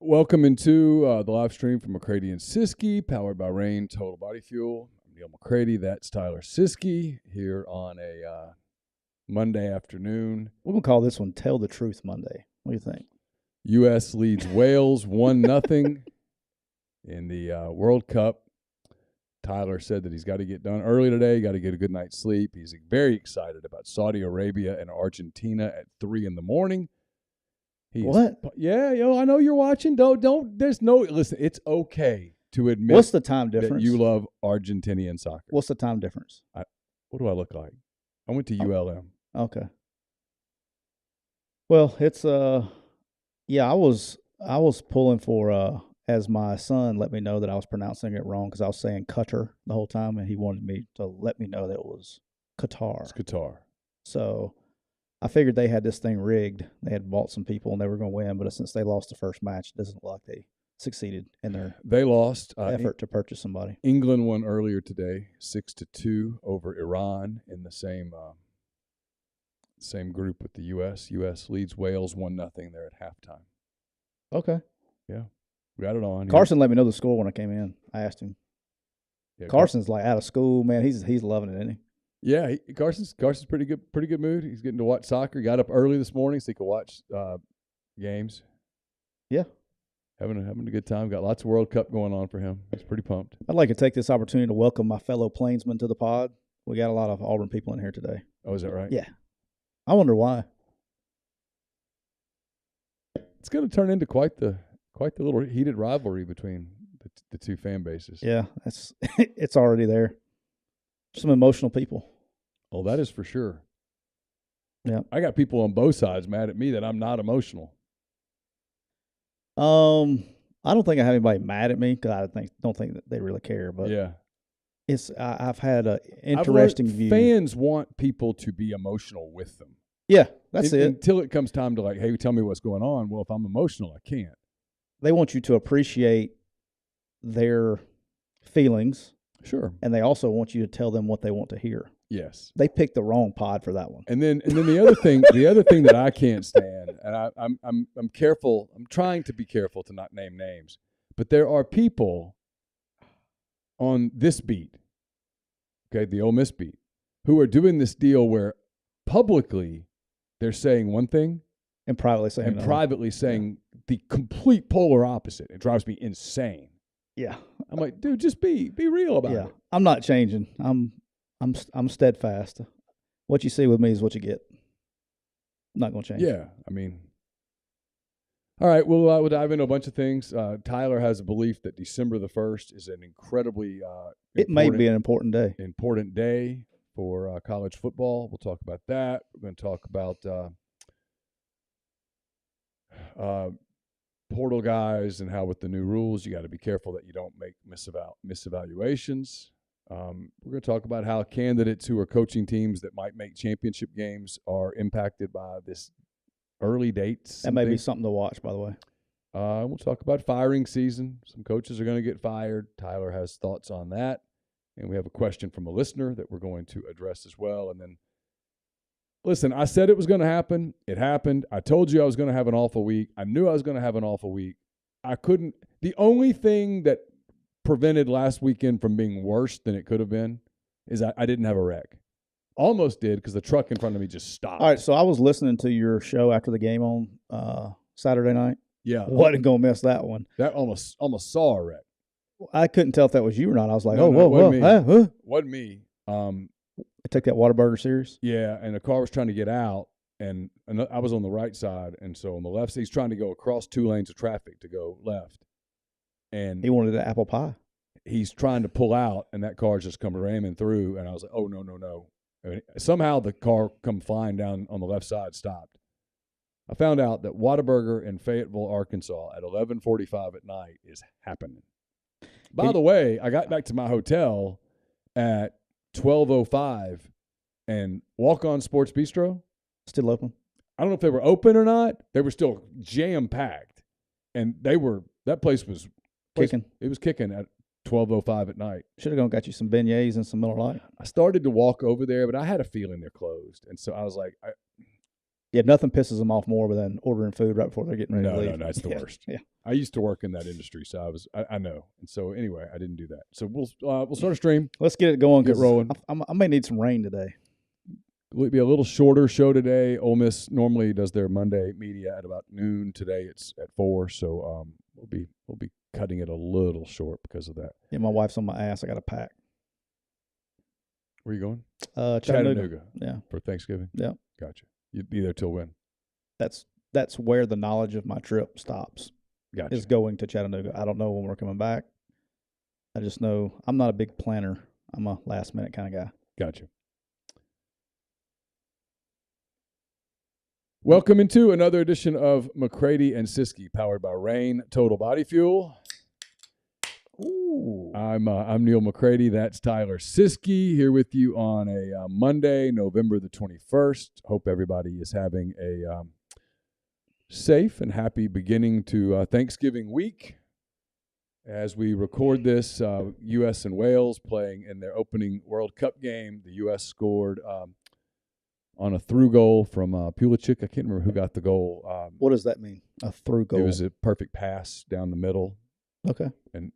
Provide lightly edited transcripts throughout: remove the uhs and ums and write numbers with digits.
Welcome into the live stream from McCready and Siskey, powered by Rain Total Body Fuel. I'm Neal McCready. That's Tyler Siskey here on a Monday afternoon. We're going to call this one Tell the Truth Monday. What do you think? U.S. leads Wales 1-0 in the World Cup. Tyler said that he's got to get done early today, got to get a good night's sleep. He's very excited about Saudi Arabia and Argentina at 3 in the morning. What? Yeah, I know you're watching. Listen, it's okay to admit. What's the time difference? That you love Argentinian soccer. What's the time difference? What do I look like? I went to ULM. Okay. Well, it's I was pulling for as my son let me know that I was pronouncing it wrong because I was saying Qatar the whole time, and he wanted me to let me know that it was Qatar. It's Qatar. So I figured they had this thing rigged. They had bought some people and they were going to win, but since they lost the first match, it doesn't look like they succeeded in their effort to purchase somebody. England won earlier today, 6-2 over Iran in the same group with the U.S. U.S. leads Wales 1-0 there at halftime. Okay. Yeah, we got it on. Carson let me know the score when I came in. I asked him. Yeah, Carson's like out of school, man. He's loving it, isn't he? Yeah, Carson's pretty good mood. He's getting to watch soccer. He got up early this morning so he could watch games. Yeah, having a good time. Got lots of World Cup going on for him. He's pretty pumped. I'd like to take this opportunity to welcome my fellow Plainsmen to the pod. We got a lot of Auburn people in here today. Oh, is that right? Yeah. I wonder why. It's going to turn into quite the little heated rivalry between the two fan bases. Yeah, it's already there. Some emotional people. Oh, that is for sure. Yeah. I got people on both sides mad at me that I'm not emotional. I don't think I have anybody mad at me because I don't think that they really care. But yeah, I've had an interesting view. Fans want people to be emotional with them. Yeah, that's it. Until it comes time to like, hey, tell me what's going on. Well, if I'm emotional, I can't. They want you to appreciate their feelings. Sure. And they also want you to tell them what they want to hear. Yes. They picked the wrong pod for that one. And then the other thing that I can't stand, and I'm careful. I'm trying to be careful to not name names, but there are people on this beat, okay, the Ole Miss beat, who are doing this deal where publicly they're saying one thing and privately saying the complete polar opposite. It drives me insane. Yeah. I'm like, dude, just be real about it. I'm not changing. I'm steadfast. What you see with me is what you get. I'm not going to change. Yeah, I mean, all right, we'll dive into a bunch of things. Tyler has a belief that December the 1st is an incredibly it may be an important day for college football. We'll talk about that. We're going to talk about portal guys and how with the new rules you got to be careful that you don't make misevaluations. We're going to talk about how candidates who are coaching teams that might make championship games are impacted by this early dates. That may be something to watch, by the way. We'll talk about firing season. Some coaches are going to get fired. Tyler has thoughts on that. And we have a question from a listener that we're going to address as well. And then, listen, I said it was going to happen. It happened. I told you I was going to have an awful week. I knew I was going to have an awful week. The only thing that prevented last weekend from being worse than it could have been is I didn't have a wreck. Almost did because the truck in front of me just stopped. All right, so I was listening to your show after the game on Saturday night. Yeah. Wasn't going to miss that one. That almost saw a wreck. I couldn't tell if that was you or not. I was like, whoa. Wasn't me. I took that Whataburger serious? Yeah, and the car was trying to get out, and I was on the right side, and so on the left side, he's trying to go across 2 lanes of traffic to go left. And he wanted an apple pie. He's trying to pull out, and that car just come ramming through, and I was like, oh, no. I mean, somehow the car come flying down on the left side stopped. I found out that Whataburger in Fayetteville, Arkansas at 11:45 at night is happening. By the way, I got back to my hotel at 12:05, and Walk On Sports Bistro still open. I don't know if they were open or not. They were still jam packed, and that place was kicking. It was kicking at 12:05 at night. Should have gone got you some beignets and some Miller Lite. I started to walk over there, but I had a feeling they're closed, and so I was like, yeah, nothing pisses them off more than ordering food right before they're getting ready to leave. No, that's the worst. Yeah. I used to work in that industry, so I know. And so anyway, I didn't do that. So we'll start a stream. Let's get it going. Get rolling. I may need some rain today. It'll be a little shorter show today. Ole Miss normally does their Monday media at about noon. Today it's at 4, so we'll be cutting it a little short because of that. Yeah, my wife's on my ass. I got to pack. Where are you going? Chattanooga. Yeah. For Thanksgiving? Yeah. Gotcha. You'd be there till when? That's where the knowledge of my trip stops. Gotcha. Is going to Chattanooga. I don't know when we're coming back. I just know I'm not a big planner. I'm a last-minute kind of guy. Gotcha. Welcome into another edition of McCready and Siskey, powered by Rain Total Body Fuel. Ooh. I'm Neal McCready. That's Tyler Siskey here with you on a Monday, November the 21st. Hope everybody is having a safe and happy beginning to Thanksgiving week. As we record this, U.S. and Wales playing in their opening World Cup game. The U.S. scored on a through goal from Pulisic. I can't remember who got the goal. What does that mean? A through goal? It was a perfect pass down the middle. Okay. And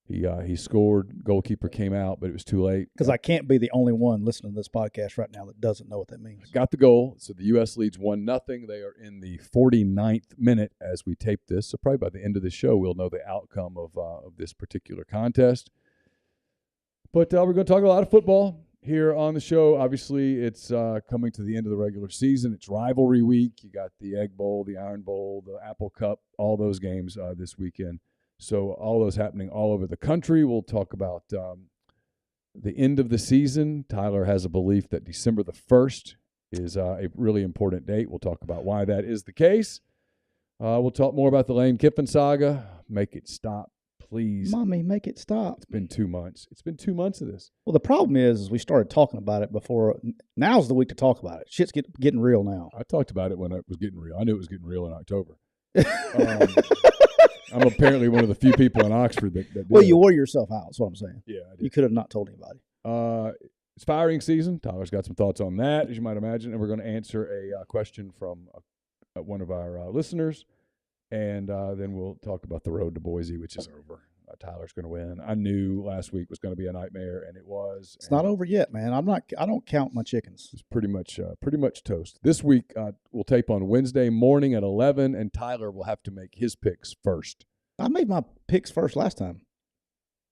he scored. Goalkeeper came out, but it was too late. Because I can't be the only one listening to this podcast right now that doesn't know what that means. Got the goal. So the U.S. leads 1-0. They are in the 49th minute as we tape this. So probably by the end of the show, we'll know the outcome of this particular contest. But we're going to talk a lot of football here on the show. Obviously, it's coming to the end of the regular season. It's rivalry week. You got the Egg Bowl, the Iron Bowl, the Apple Cup, all those games this weekend. So all those happening all over the country. We'll talk about the end of the season. Tyler has a belief that December the 1st is a really important date. We'll talk about why that is the case. We'll talk more about the Lane Kiffin saga. Make it stop, please. Mommy, make it stop. It's been 2 months. It's been 2 months of this. Well, the problem is we started talking about it before. Now's the week to talk about it. Shit's getting real now. I talked about it when it was getting real. I knew it was getting real in October. I'm apparently one of the few people in Oxford that did. Well, you wore yourself out. That's what I'm saying. Yeah, I did. You could have not told anybody. It's firing season. Tyler's got some thoughts on that, as you might imagine, and we're going to answer a question from one of our listeners, and then we'll talk about the road to Boise, which is over. Tyler's going to win. I knew last week was going to be a nightmare, and it was. It's not over yet, man. I don't count my chickens. It's pretty much toast. This week we'll tape on Wednesday morning at 11, and Tyler will have to make his picks first. I made my picks first last time.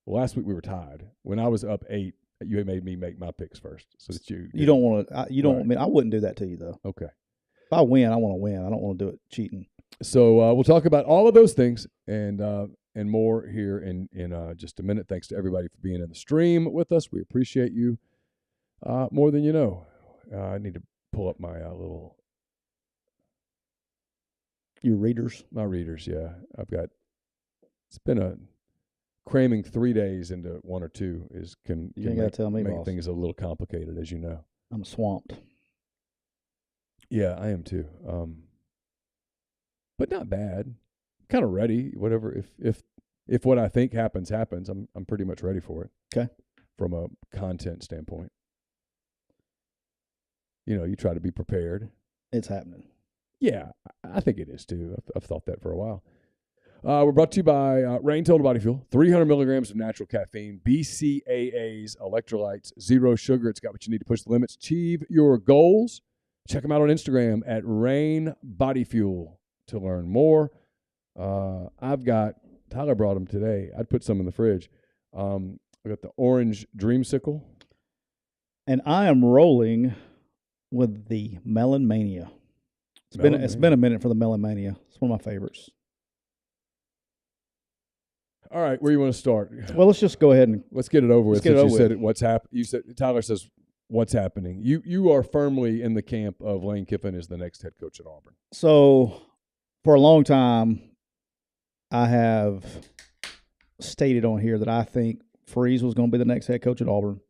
Well, last week we were tied. When I was up 8, you had made me make my picks first, so that you don't want to. You don't want me. I wouldn't do that to you though. Okay. If I win, I want to win. I don't want to do it cheating. So we'll talk about all of those things and more here in just a minute. Thanks to everybody for being in the stream with us. We appreciate you more than you know. I need to pull up my little. Your readers? My readers, yeah. It's been a cramming 3 days into 1 or 2 can make things a little complicated, as you know. I'm swamped. Yeah, I am too. But not bad. Kind of ready. Whatever. If what I think happens, I'm pretty much ready for it. Okay. From a content standpoint, you try to be prepared. It's happening. Yeah, I think it is too. I've thought that for a while. We're brought to you by Rain Total Body Fuel. 300 milligrams of natural caffeine, BCAAs, electrolytes, zero sugar. It's got what you need to push the limits, achieve your goals. Check them out on Instagram at Rain Body Fuel to learn more. Tyler brought them today. I'd put some in the fridge. I got the orange dreamsicle. And I am rolling with the Melon Mania. It's been a minute for the Melon Mania. It's one of my favorites. All right, where you want to start? Well, let's just go ahead and let's get it over with. You said what's happening. You said Tyler says what's happening. You are firmly in the camp of Lane Kiffin as the next head coach at Auburn. So, for a long time, I have stated on here that I think Freeze was going to be the next head coach at Auburn,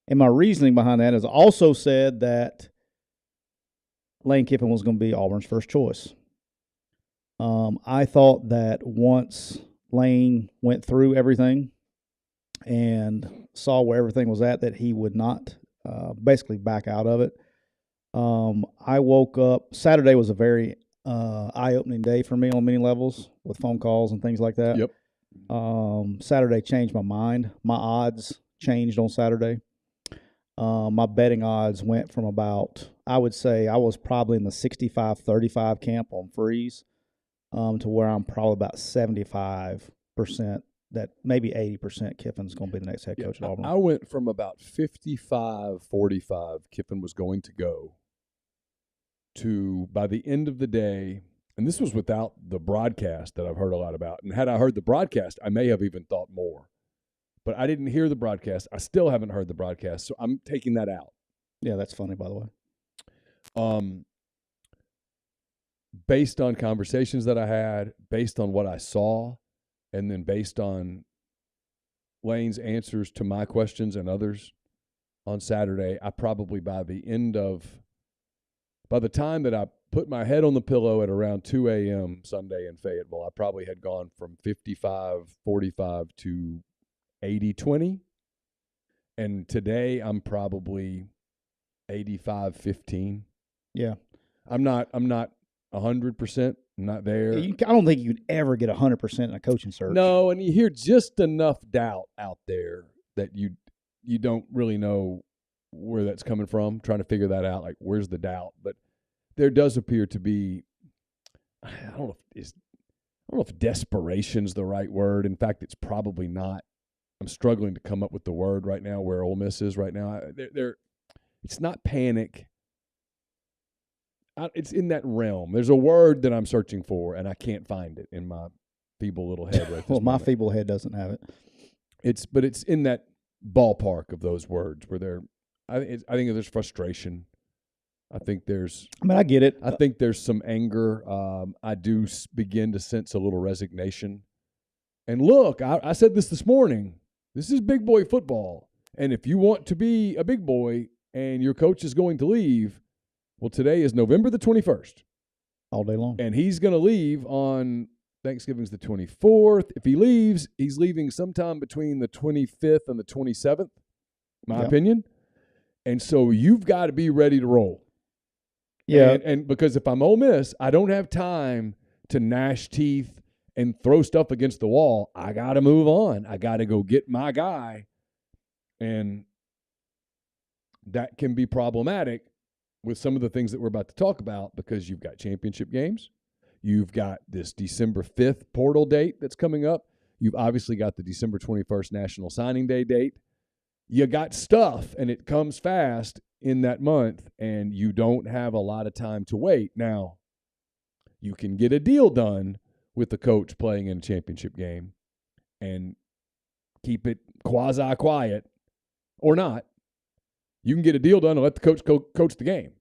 and my reasoning behind that is also said that Lane Kiffin was going to be Auburn's first choice. I thought that once Lane went through everything and saw where everything was at, that he would not basically back out of it. I woke up. Saturday was a very eye-opening day for me on many levels with phone calls and things like that. Yep. Saturday changed my mind. My odds changed on Saturday. My betting odds went from about, I would say I was probably in the 65-35 camp on Freeze, to where I'm probably about 75%, that maybe 80% Kiffin's going to be the next head coach at Auburn. I went from about 55-45 Kiffin was going to go to, by the end of the day, and this was without the broadcast that I've heard a lot about. And had I heard the broadcast, I may have even thought more. But I didn't hear the broadcast. I still haven't heard the broadcast, so I'm taking that out. Yeah, that's funny, by the way. Based on conversations that I had, based on what I saw, and then based on Lane's answers to my questions and others on Saturday, I probably by the time that I put my head on the pillow at around 2 a.m. Sunday in Fayetteville, I probably had gone from 55-45 to 80-20. And today I'm probably 85-15. Yeah. I'm not 100%. I'm not there. I don't think you'd ever get 100% in a coaching search. No, and you hear just enough doubt out there that you don't really know where that's coming from, trying to figure that out, like where's the doubt. But there does appear to be, I don't know if desperation's the right word. In fact, it's probably not. I'm struggling to come up with the word right now where Ole Miss is right now. It's not panic. It's in that realm. There's a word that I'm searching for, and I can't find it in my feeble little head right this Well, my moment. feeble head doesn't have it. But it's in that ballpark of those words where I think there's frustration. I think there's. I mean, I get it. I think there's some anger. I do begin to sense a little resignation. And look, I said this morning. This is big boy football, and if you want to be a big boy and your coach is going to leave, well, today is November the 21st. All day long. And he's going to leave on Thanksgiving's the 24th. If he leaves, he's leaving sometime between the 25th and the 27th, my opinion. And so you've got to be ready to roll. Yeah. And because if I'm Ole Miss, I don't have time to gnash teeth and throw stuff against the wall. I got to move on. I got to go get my guy. And that can be problematic with some of the things that we're about to talk about, because you've got championship games. You've got this December 5th portal date that's coming up. You've obviously got the December 21st National Signing Day date. You got stuff, and it comes fast in that month, and you don't have a lot of time to wait. Now, you can get a deal done with the coach playing in a championship game and keep it quasi-quiet or not. You can get a deal done and let the coach coach the game.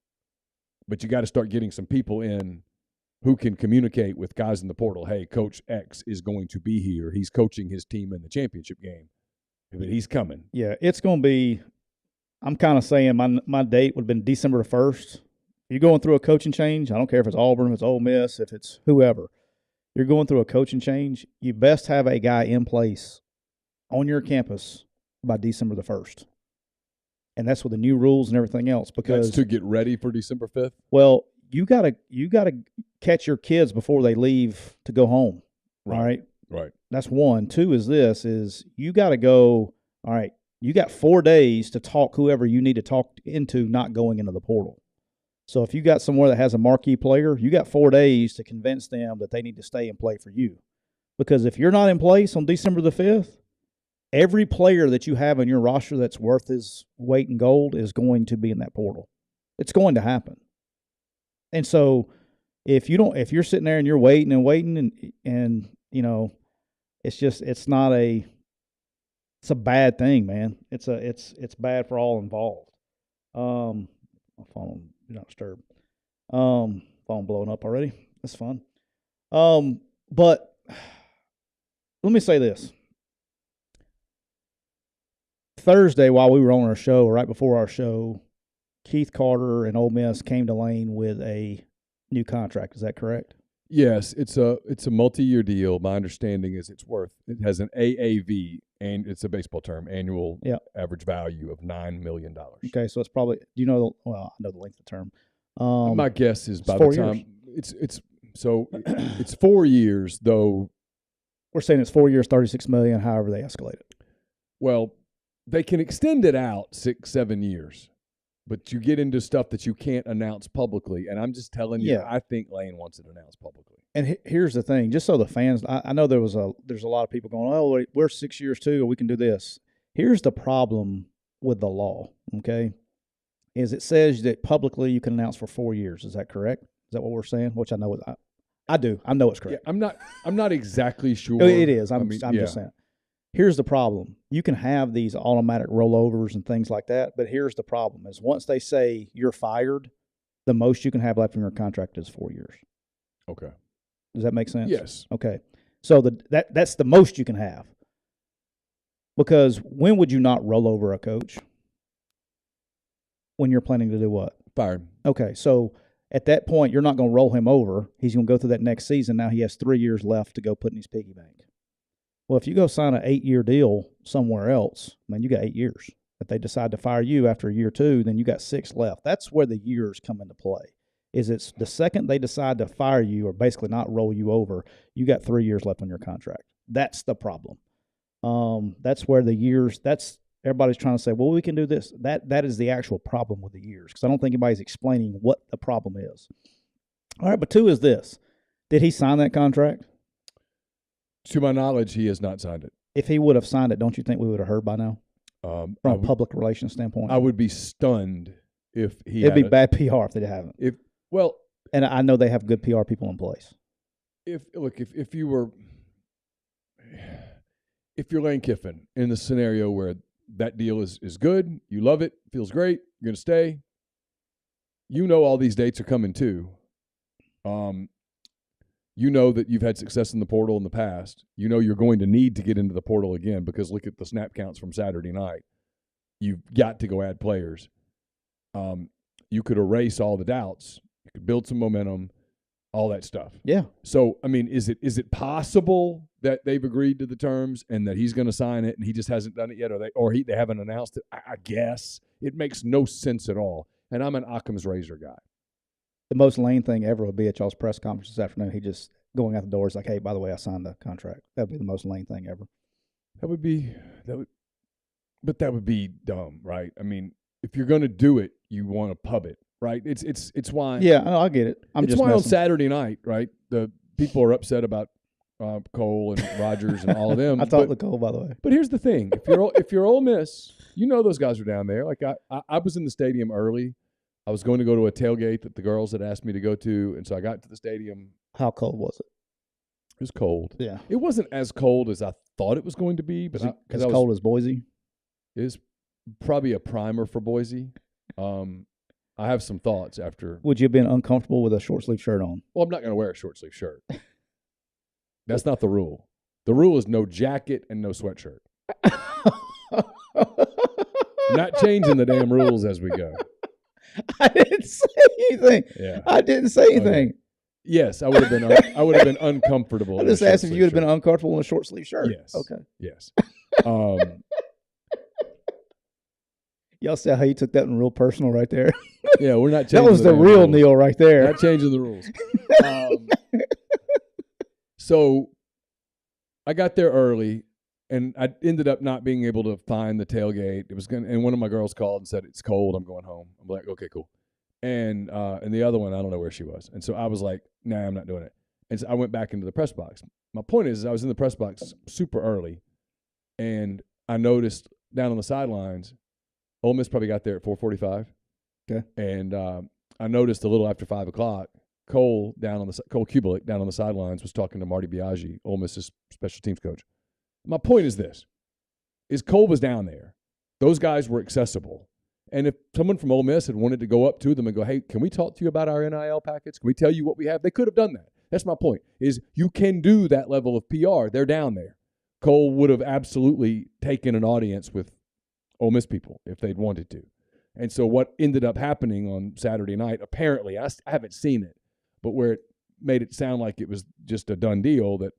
But you got to start getting some people in who can communicate with guys in the portal. Hey, Coach X is going to be here. He's coaching his team in the championship game. But he's coming. Yeah, it's going to be – I'm kind of saying my date would have been December 1st. You're going through a coaching change. I don't care if it's Auburn, if it's Ole Miss, if it's whoever. You're going through a coaching change. You best have a guy in place on your campus by December the 1st. And that's with the new rules and everything else. Because that's to get ready for December 5th? Well, you gotta catch your kids before they leave to go home. Right. All right? Right. That's one. Two is you got to go, all right, you got 4 days to talk whoever you need to talk into not going into the portal. So if you got somewhere that has a marquee player, you got 4 days to convince them that they need to stay and play for you. Because if you're not in place on December the 5th, every player that you have on your roster that's worth his weight in gold is going to be in that portal. It's going to happen. And so if you're sitting there and you're waiting and you know, it's a bad thing, man. It's bad for all involved. My phone, do not disturb. Phone blowing up already. That's fun. But let me say this. Thursday, while we were on our show, or right before our show, Keith Carter and Ole Miss came to Lane with a new contract. Is that correct? Yes, it's a multi-year deal. My understanding is it has an AAV, and it's a baseball term, annual average value of $9 million. Okay, so it's probably, I know the length of the term. My guess is by the time years. So it's 4 years, though. We're saying it's 4 years, $36 million, however they escalate it. Well, they can extend it out 6-7 years, but you get into stuff that you can't announce publicly. And I'm just telling you, I think Lane wants it announced publicly. And here's the thing, just so the fans, I know there's a lot of people going, oh, we're 6 years too, or we can do this. Here's the problem with the law, okay, is it says that publicly you can announce for 4 years. Is that correct? Is that what we're saying? Which I know I do. I know it's correct. Yeah, I'm not exactly sure. It is. I'm just saying. Here's the problem. You can have these automatic rollovers and things like that, but here's the problem is once they say you're fired, the most you can have left in your contract is 4 years. Okay. Does that make sense? Yes. Okay. So that's the most you can have. Because when would you not roll over a coach? When you're planning to do what? Fire him. Okay. So at that point, you're not going to roll him over. He's going to go through that next season. Now he has 3 years left to go put in his piggy bank. Well, if you go sign an 8-year deal somewhere else, man, you got 8 years. If they decide to fire you after year 2, then you got 6 left. That's where the years come into play. Is it's the second they decide to fire you or basically not roll you over, you got 3 years left on your contract. That's the problem. That's where the years. That's everybody's trying to say, well, we can do this. That is the actual problem with the years because I don't think anybody's explaining what the problem is. All right, but 2 is this: did he sign that contract? To my knowledge, he has not signed it. If he would have signed it, don't you think we would have heard by now? From a public relations standpoint, I would be stunned if he. It'd be bad PR if they haven't. And I know they have good PR people in place. If you're Lane Kiffin in the scenario where that deal is good, you love it, feels great, you're going to stay. You know all these dates are coming too. You know that you've had success in the portal in the past. You know you're going to need to get into the portal again because look at the snap counts from Saturday night. You've got to go add players. You could erase all the doubts. You could build some momentum, all that stuff. Yeah. So, I mean, is it possible that they've agreed to the terms and that he's going to sign it and he just hasn't done it yet or they haven't announced it? I guess. It makes no sense at all. And I'm an Occam's razor guy. The most Lane thing ever would be at y'all's press conference this afternoon. He just going out the door is like, hey, by the way, I signed the contract. That would be the most Lane thing ever. That would be dumb, right? I mean, if you're going to do it, you want to pub it, right? It's why. Yeah, no, I get it. It's why on Saturday night, right? The people are upset about Cole and Rogers and all of them. I talked to Cole, by the way. But here's the thing: if you're Ole Miss, you know those guys are down there. Like I was in the stadium early. I was going to go to a tailgate that the girls had asked me to go to, and so I got to the stadium. How cold was it? It was cold. Yeah. It wasn't as cold as I thought it was going to be. But as cold as Boise? It is probably a primer for Boise. I have some thoughts after. Would you have been uncomfortable with a short-sleeve shirt on? Well, I'm not going to wear a short-sleeve shirt. That's not the rule. The rule is no jacket and no sweatshirt. Not changing the damn rules as we go. I didn't say anything. Yeah. I didn't say anything. Okay. Yes, I would have been uncomfortable. I just asked if you would have been uncomfortable in a short sleeve shirt. Yes. Okay. Yes. Y'all see how you took that one real personal right there? Yeah, we're not changing. That was the real rules. Neal right there. Not changing the rules. So I got there early, and I ended up not being able to find the tailgate. And one of my girls called and said, it's cold, I'm going home. I'm like, okay, cool. And the other one, I don't know where she was. And so I was like, nah, I'm not doing it. And so I went back into the press box. My point is I was in the press box super early, and I noticed down on the sidelines, Ole Miss probably got there at 4:45. Okay. And I noticed a little after 5 o'clock, Cole Kubelik down on the sidelines was talking to Marty Biaggi, Ole Miss's special teams coach. My point is this, is Cole was down there. Those guys were accessible. And if someone from Ole Miss had wanted to go up to them and go, hey, can we talk to you about our NIL packets? Can we tell you what we have? They could have done that. That's my point, is you can do that level of PR. They're down there. Cole would have absolutely taken an audience with Ole Miss people if they'd wanted to. And so what ended up happening on Saturday night, apparently, I haven't seen it, but where it made it sound like it was just a done deal that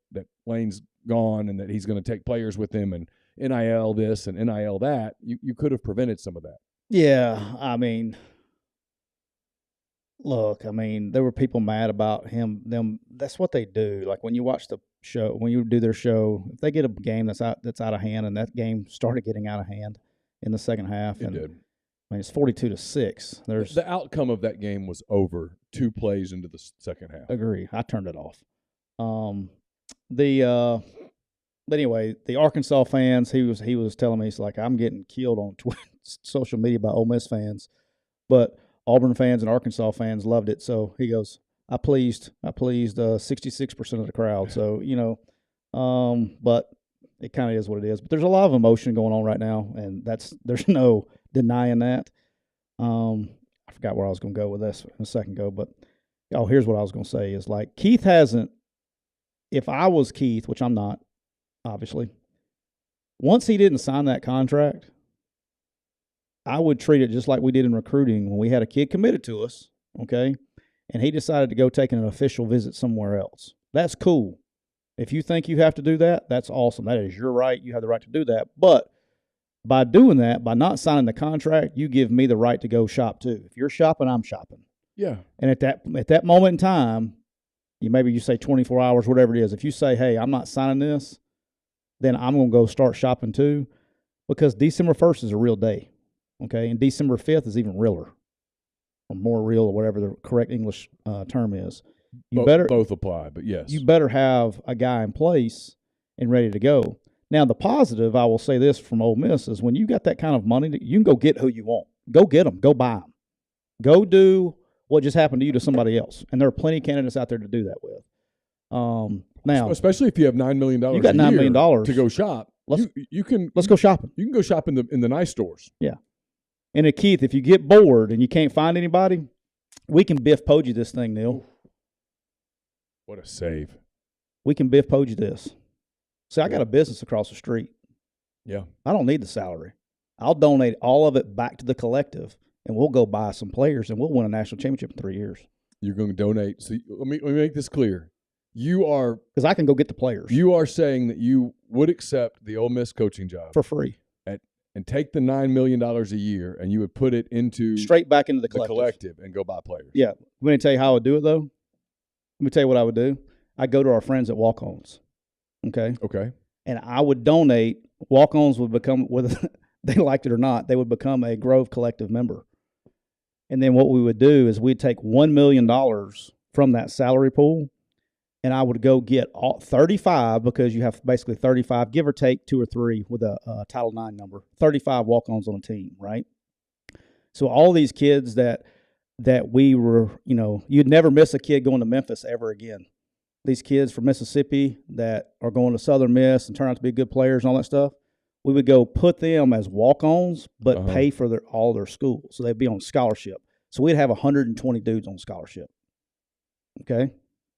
Lane's gone and that he's going to take players with him and NIL this and NIL that, you could have prevented some of that. Yeah, I mean, Look, I mean, there were people mad about them. That's what they do. Like when you watch the show, when you do their show, if they get a game that's out of hand, and that game started getting out of hand in the second half, It and did. I mean, it's 42-6. There's The outcome of that game was over 2 plays into the second half. agree. I turned it off. But anyway, the Arkansas fans, he was telling me, he's like, I'm getting killed on social media by Ole Miss fans, but Auburn fans and Arkansas fans loved it. So he goes, I pleased 66% of the crowd. So but it kind of is what it is. But there's a lot of emotion going on right now, and there's no denying that. I forgot where I was going to go with this a second ago, but here's what I was going to say is like Keith hasn't. If I was Keith, which I'm not, obviously, once he didn't sign that contract, I would treat it just like we did in recruiting when we had a kid committed to us, okay, and he decided to go take an official visit somewhere else. That's cool. If you think you have to do that, that's awesome. That is your right. You have the right to do that. But by doing that, by not signing the contract, you give me the right to go shop too. If you're shopping, I'm shopping. Yeah. And at that moment in time, maybe you say 24 hours, whatever it is. If you say, hey, I'm not signing this, then I'm going to go start shopping too, because December 1st is a real day, okay? And December 5th is even realer, or more real, or whatever the correct English term is. Both apply, but yes. You better have a guy in place and ready to go. Now, the positive, I will say this from Ole Miss, is when you got that kind of money, you can go get who you want. Go get them. Go buy them. Go do what just happened to you to somebody else. And there are plenty of candidates out there to do that with. Now, especially if you have $9 million, you got $9 million to go shop. Let's go shopping. You can go shop in the nice stores. Yeah. And Keith, if you get bored and you can't find anybody, we can Biff Poggi this thing, Neal. What a save! We can Biff Poggi this. See, I got a business across the street. Yeah. I don't need the salary. I'll donate all of it back to the collective, and we'll go buy some players, and we'll win a national championship in 3 years. You're going to donate. So let me make this clear. You are, because I can go get the players. You are saying that you would accept the Ole Miss coaching job for free, and take the $9 million a year, and you would put it straight back into the collective and go buy players. Yeah. Let me tell you how I would do it, though. Let me tell you what I would do. I'd go to our friends at Walk-Ons. Okay. And I would donate. Walk-Ons would become, whether they liked it or not, they would become a Grove Collective member. And then what we would do is we'd take $1 million from that salary pool, and I would go get all 35, because you have basically 35, give or take 2 or 3 with a Title IX number, 35 walk-ons on a team, right? So all these kids that we were, you'd never miss a kid going to Memphis ever again. These kids from Mississippi that are going to Southern Miss and turn out to be good players and all that stuff, we would go put them as walk-ons, but pay for all their school. So they'd be on scholarship. So we'd have 120 dudes on scholarship. Okay?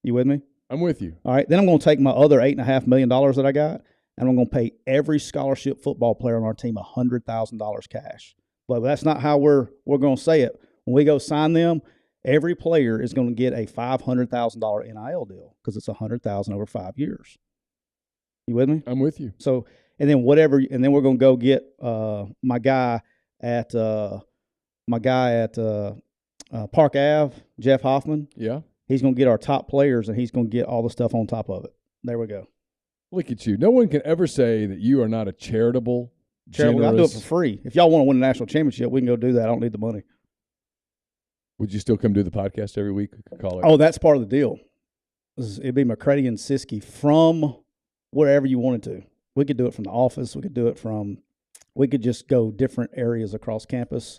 You with me? I'm with you. All right. Then I'm going to take my other $8.5 million that I got, and I'm going to pay every scholarship football player on our team $100,000 cash. But that's not how we're going to say it. When we go sign them, every player is going to get a $500,000 NIL deal, because it's $100,000 over 5 years. You with me? I'm with you. So, and then we're going to go get my guy at Park Ave, Jeff Hoffman. Yeah. He's going to get our top players, and he's going to get all the stuff on top of it. There we go. Look at you. No one can ever say that you are not a charitable. I do it for free. If y'all want to win a national championship, we can go do that. I don't need the money. Would you still come do the podcast every week? Call it. Oh, that's part of the deal. It'd be McCready and Siskey from wherever you wanted to. We could do it from the office. We could just go different areas across campus.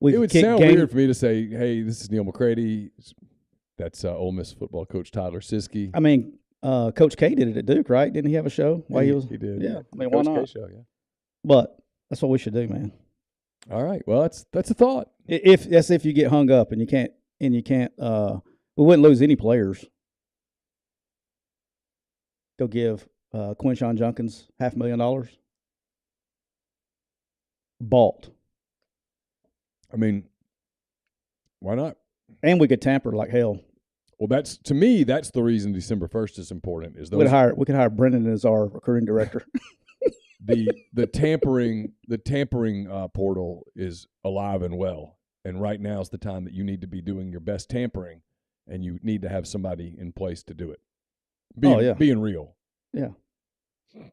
It would sound weird for me to say, hey, this is Neal McCready. That's Ole Miss football coach Tyler Siskey. I mean, Coach K did it at Duke, right? Didn't he have a show? He did. Yeah. I mean, Coach why not? K show, yeah. But that's what we should do, man. All right. Well, that's a thought. If you get hung up and you can't, we wouldn't lose any players. Go give Quinshon Junkins $500,000. Bought. I mean, why not? And we could tamper like hell. Well, that's the reason December 1st is important. Is we could hire Brendan as our recruiting director. the tampering portal is alive and well. And right now is the time that you need to be doing your best tampering, and you need to have somebody in place to do it. Being real. Yeah.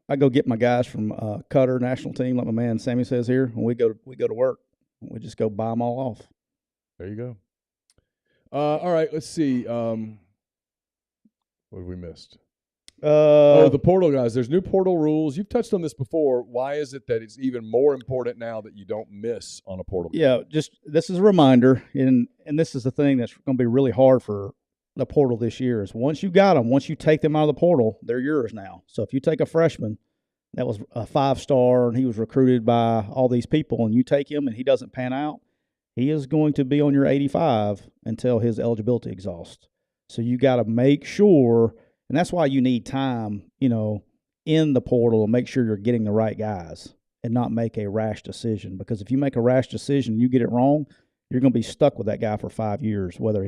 I go get my guys from Cutter national team, like my man Sammy says here, and we go to work. We just go buy them all off. There you go. All right, let's see. What have we missed? The portal guys. There's new portal rules. You've touched on this before. Why is it that it's even more important now that you don't miss on a portal game? Yeah, just this is a reminder, and this is the thing that's going to be really hard for the portal this year is once you got them, once you take them out of the portal, they're yours now. So if you take a freshman that was a 5-star and he was recruited by all these people and you take him and he doesn't pan out, he is going to be on your 85 until his eligibility exhausts. So you got to make sure, and that's why you need time, in the portal to make sure you're getting the right guys and not make a rash decision. Because if you make a rash decision and you get it wrong, you're going to be stuck with that guy for 5 years, whether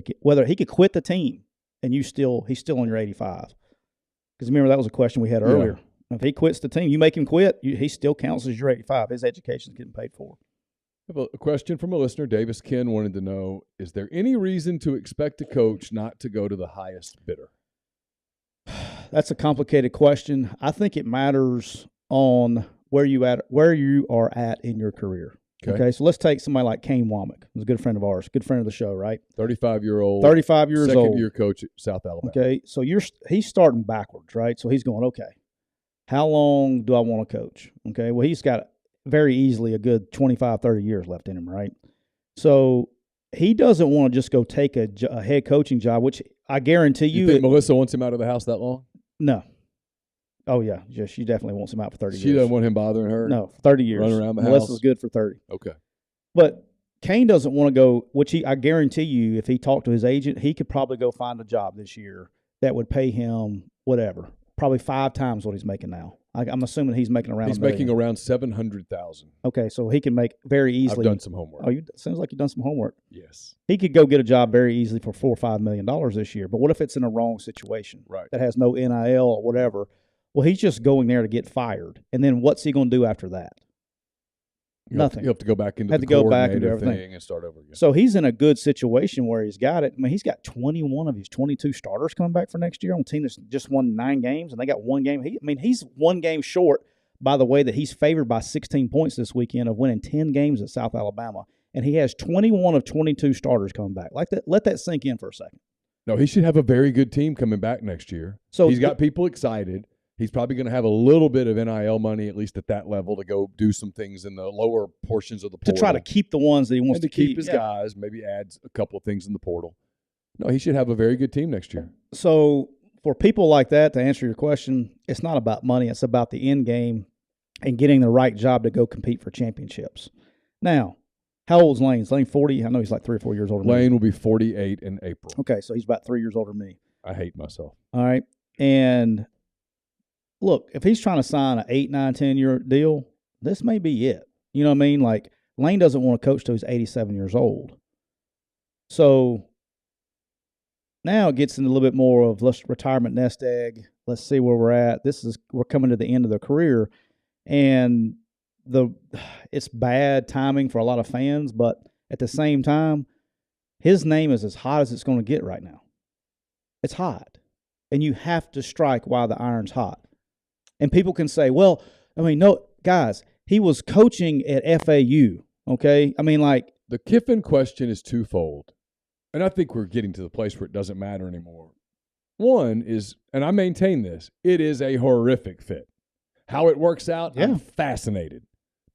he could quit the team and he's still on your 85. Because remember, that was a question we had earlier. Yeah. If he quits the team, you make him quit, he still counts as your 85. His education's getting paid for. I have a question from a listener. Davis Ken wanted to know, is there any reason to expect a coach not to go to the highest bidder? That's a complicated question. I think it matters on where you are at in your career. Okay, so let's take somebody like Kane Womack, who's a good friend of ours, good friend of the show, right? 35-year-old. 35 years old. Second-year coach at South Alabama. Okay, so he's starting backwards, right? So he's going, okay, how long do I want to coach? Okay, well, he's got very easily a good 25, 30 years left in him, right? So he doesn't want to just go take a head coaching job, which I guarantee you. You think Melissa wants him out of the house that long? No. Oh, yeah. She definitely wants him out for 30 years. She doesn't want him bothering her? No, 30 years. Running around the house? Melissa's good for 30. Okay. But Kane doesn't want to go, which I guarantee you, if he talked to his agent, he could probably go find a job this year that would pay him whatever, probably 5 times what he's making now. I'm assuming he's making around. He's making around $700,000. Okay, so he can make very easily. I've done some homework. Oh, sounds like you've done some homework. Yes. He could go get a job very easily for $4 or $5 million this year. But what if it's in a wrong situation? Right. That has no NIL or whatever. Well, he's just going there to get fired, and then what's he going to do after that? Nothing. You have to go back into have the to go back and do coordinator everything thing and start over again. So he's in a good situation where he's got it. I mean, he's got 21 of his 22 starters coming back for next year on a team that's just won 9 games, and they got 1 game. He's 1 game short, by the way, that he's favored by 16 points this weekend of winning 10 games at South Alabama, and he has 21 of 22 starters coming back. Let that sink in for a second. No, he should have a very good team coming back next year. So he's got people excited. He's probably going to have a little bit of NIL money, at least at that level, to go do some things in the lower portions of the portal. To try to keep the ones that he wants to keep his guys, maybe adds a couple of things in the portal. No, he should have a very good team next year. So for people like that, to answer your question, it's not about money. It's about the end game and getting the right job to go compete for championships. Now, how old is Lane? Is Lane 40? I know he's like 3 or 4 years older than me. Lane will be 48 in April. Okay, so he's about 3 years older than me. I hate myself. All right. And look, if he's trying to sign an 8, 9, 10-year deal, this may be it. You know what I mean? Like, Lane doesn't want to coach till he's 87 years old. So now it gets into a little bit more of let's retirement nest egg. Let's see where we're at. We're coming to the end of their career. And it's bad timing for a lot of fans, but at the same time, his name is as hot as it's going to get right now. It's hot. And you have to strike while the iron's hot. And people can say, well, no, guys, he was coaching at FAU, okay? The Kiffin question is twofold. And I think we're getting to the place where it doesn't matter anymore. One is, and I maintain this, it is a horrific fit. How it works out, I'm fascinated.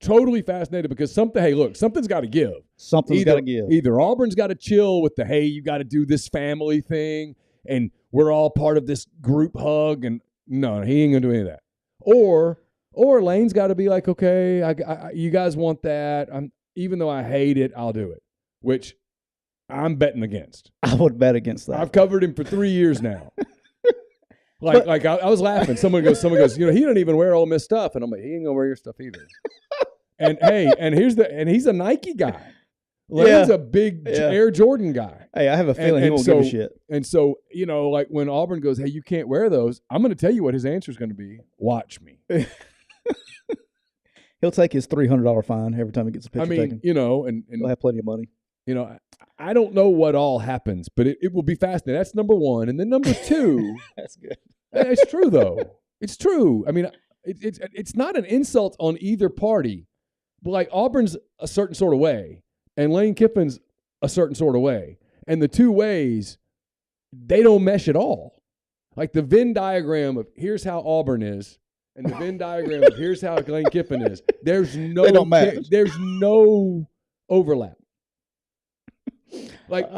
Totally fascinated because something's got to give. Something's got to give. Either Auburn's got to chill with hey, you got to do this family thing, and we're all part of this group hug, and no, he ain't going to do any of that. Or Lane's got to be like, okay, I you guys want that. Even though I hate it, I'll do it, which I'm betting against. I would bet against that. I've covered him for 3 years now. I was laughing. Someone goes, he doesn't even wear Ole Miss stuff, and I'm like, he ain't gonna wear your stuff either. And hey, and he's a Nike guy. Lane's a big Air Jordan guy. Hey, I have a feeling he won't give a shit. And so, when Auburn goes, hey, you can't wear those, I'm going to tell you what his answer is going to be. Watch me. He'll take his $300 fine every time he gets a picture taken. and he'll have plenty of money. I don't know what all happens, but it will be fascinating. That's number one. And then number two. That's good. It's true, though. It's true. I mean, it's not an insult on either party. But like Auburn's a certain sort of way, and Lane Kiffin's a certain sort of way. And the two ways, they don't mesh at all. Like the Venn diagram of here's how Auburn is, and the Venn diagram of here's how Lane Kiffin is. There's no, they don't match. There's no overlap. Like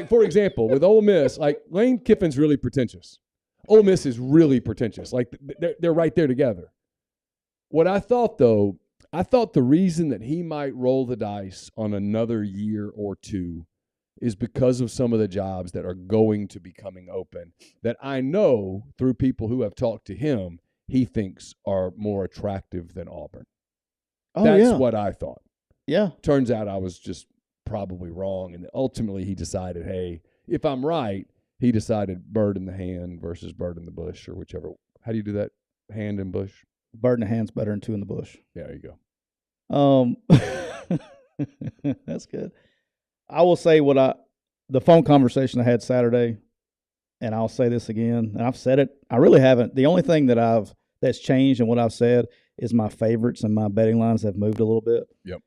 for example, with Ole Miss, like Lane Kiffin's really pretentious. Ole Miss is really pretentious. Like they're right there together. What I thought though, the reason that he might roll the dice on another year or two is because of some of the jobs that are going to be coming open that I know through people who have talked to him, he thinks are more attractive than Auburn. That's what I thought. Yeah. Turns out I was just probably wrong. And ultimately he decided, hey, if I'm right, he decided bird in the hand versus bird in the bush or whichever. How do you do that? Hand and bush? Bird in the hand's better than two in the bush. Yeah, there you go. That's good. I will say the phone conversation I had Saturday, and I'll say this again, and I've said it. I really haven't. The only thing that's changed in what I've said is my favorites and my betting lines have moved a little bit. Yep.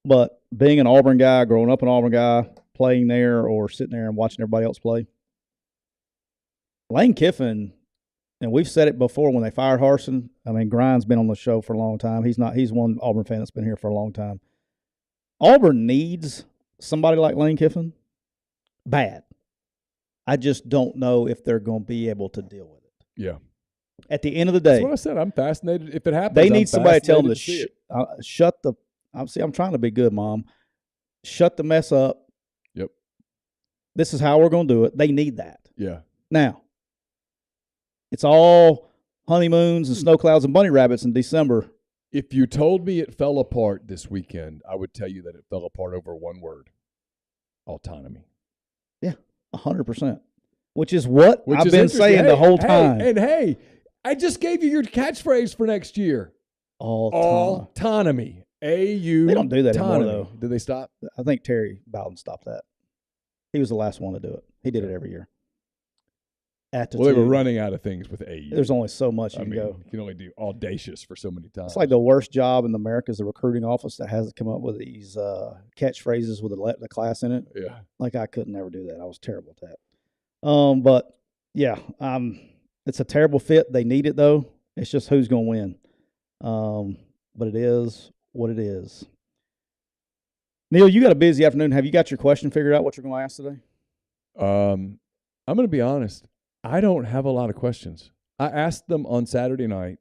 But being an Auburn guy, growing up an Auburn guy, playing there or sitting there and watching everybody else play, Lane Kiffin, and we've said it before when they fired Harsin. I mean, Grind's been on the show for a long time. He's one Auburn fan that's been here for a long time. Auburn needs somebody like Lane Kiffin bad. I just don't know if they're going to be able to deal with it. Yeah. At the end of the day, that's what I said. I'm fascinated. If it happens, they need somebody to tell them to shut the. I'm trying to be good, Mom. Shut the mess up. Yep. This is how we're going to do it. They need that. Yeah. Now, it's all honeymoons and snow clouds and bunny rabbits in December. If you told me it fell apart this weekend, I would tell you that it fell apart over one word: autonomy. Yeah, 100%. Which is what I've been saying the whole time. Hey, I just gave you your catchphrase for next year. Autonomy. A-U. They don't do that anymore, though. Did they stop? I think Terry Bowden stopped that. He was the last one to do it. He did it every year. Attitude. Well, they were running out of things with AU. There's only so much you can go. You can only do audacious for so many times. It's like the worst job in America is the recruiting office that has to come up with these catchphrases with the class in it. Yeah. Like I could never do that. I was terrible at that. But yeah, it's a terrible fit. They need it though. It's just who's going to win. But it is what it is. Neal, you got a busy afternoon. Have you got your question figured out what you're going to ask today? I'm going to be honest. I don't have a lot of questions. I asked them on Saturday night.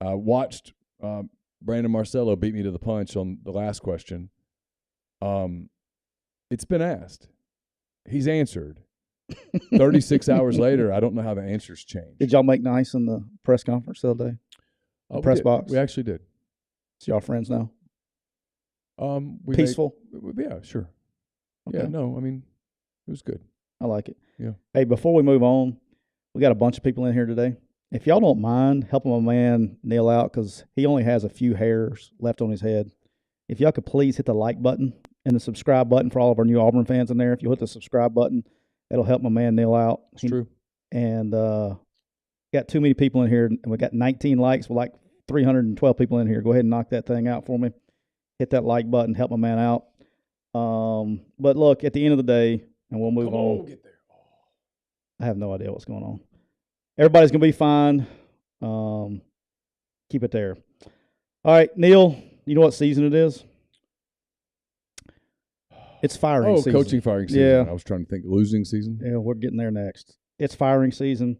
I watched Brandon Marcello beat me to the punch on the last question. It's been asked. He's answered. 36 hours later, I don't know how the answers changed. Did y'all make nice in the press conference the other day? Press box? We actually did. So y'all friends now? Peaceful? Yeah, sure. Okay. Yeah, no, I mean, it was good. I like it. Yeah. Hey, before we move on, we got a bunch of people in here today. If y'all don't mind helping my man Neal out, because he only has a few hairs left on his head, if y'all could please hit the like button and the subscribe button for all of our new Auburn fans in there. If you hit the subscribe button, it'll help my man Neal out. It's true. And got too many people in here, and we got 19 likes with like 312 people in here. Go ahead and knock that thing out for me. Hit that like button, help my man out. But look, at the end of the day, and we'll move on. We'll get there. I have no idea what's going on. Everybody's going to be fine. Keep it there. All right, Neal, you know what season it is? It's firing season. Coaching firing season. Yeah. I was trying to think losing season. Yeah, we're getting there next. It's firing season.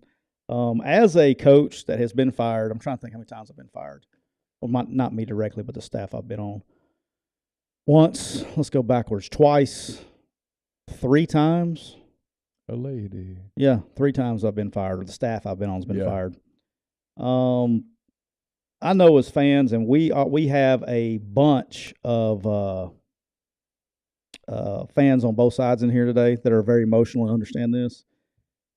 As a coach that has been fired, I'm trying to think how many times I've been fired. Well, not me directly, but the staff I've been on. Once, let's go backwards. Twice, 3 times. A lady. Yeah, 3 times I've been fired, or the staff I've been on has been fired. I know as fans, and we have a bunch of fans on both sides in here today that are very emotional and understand this.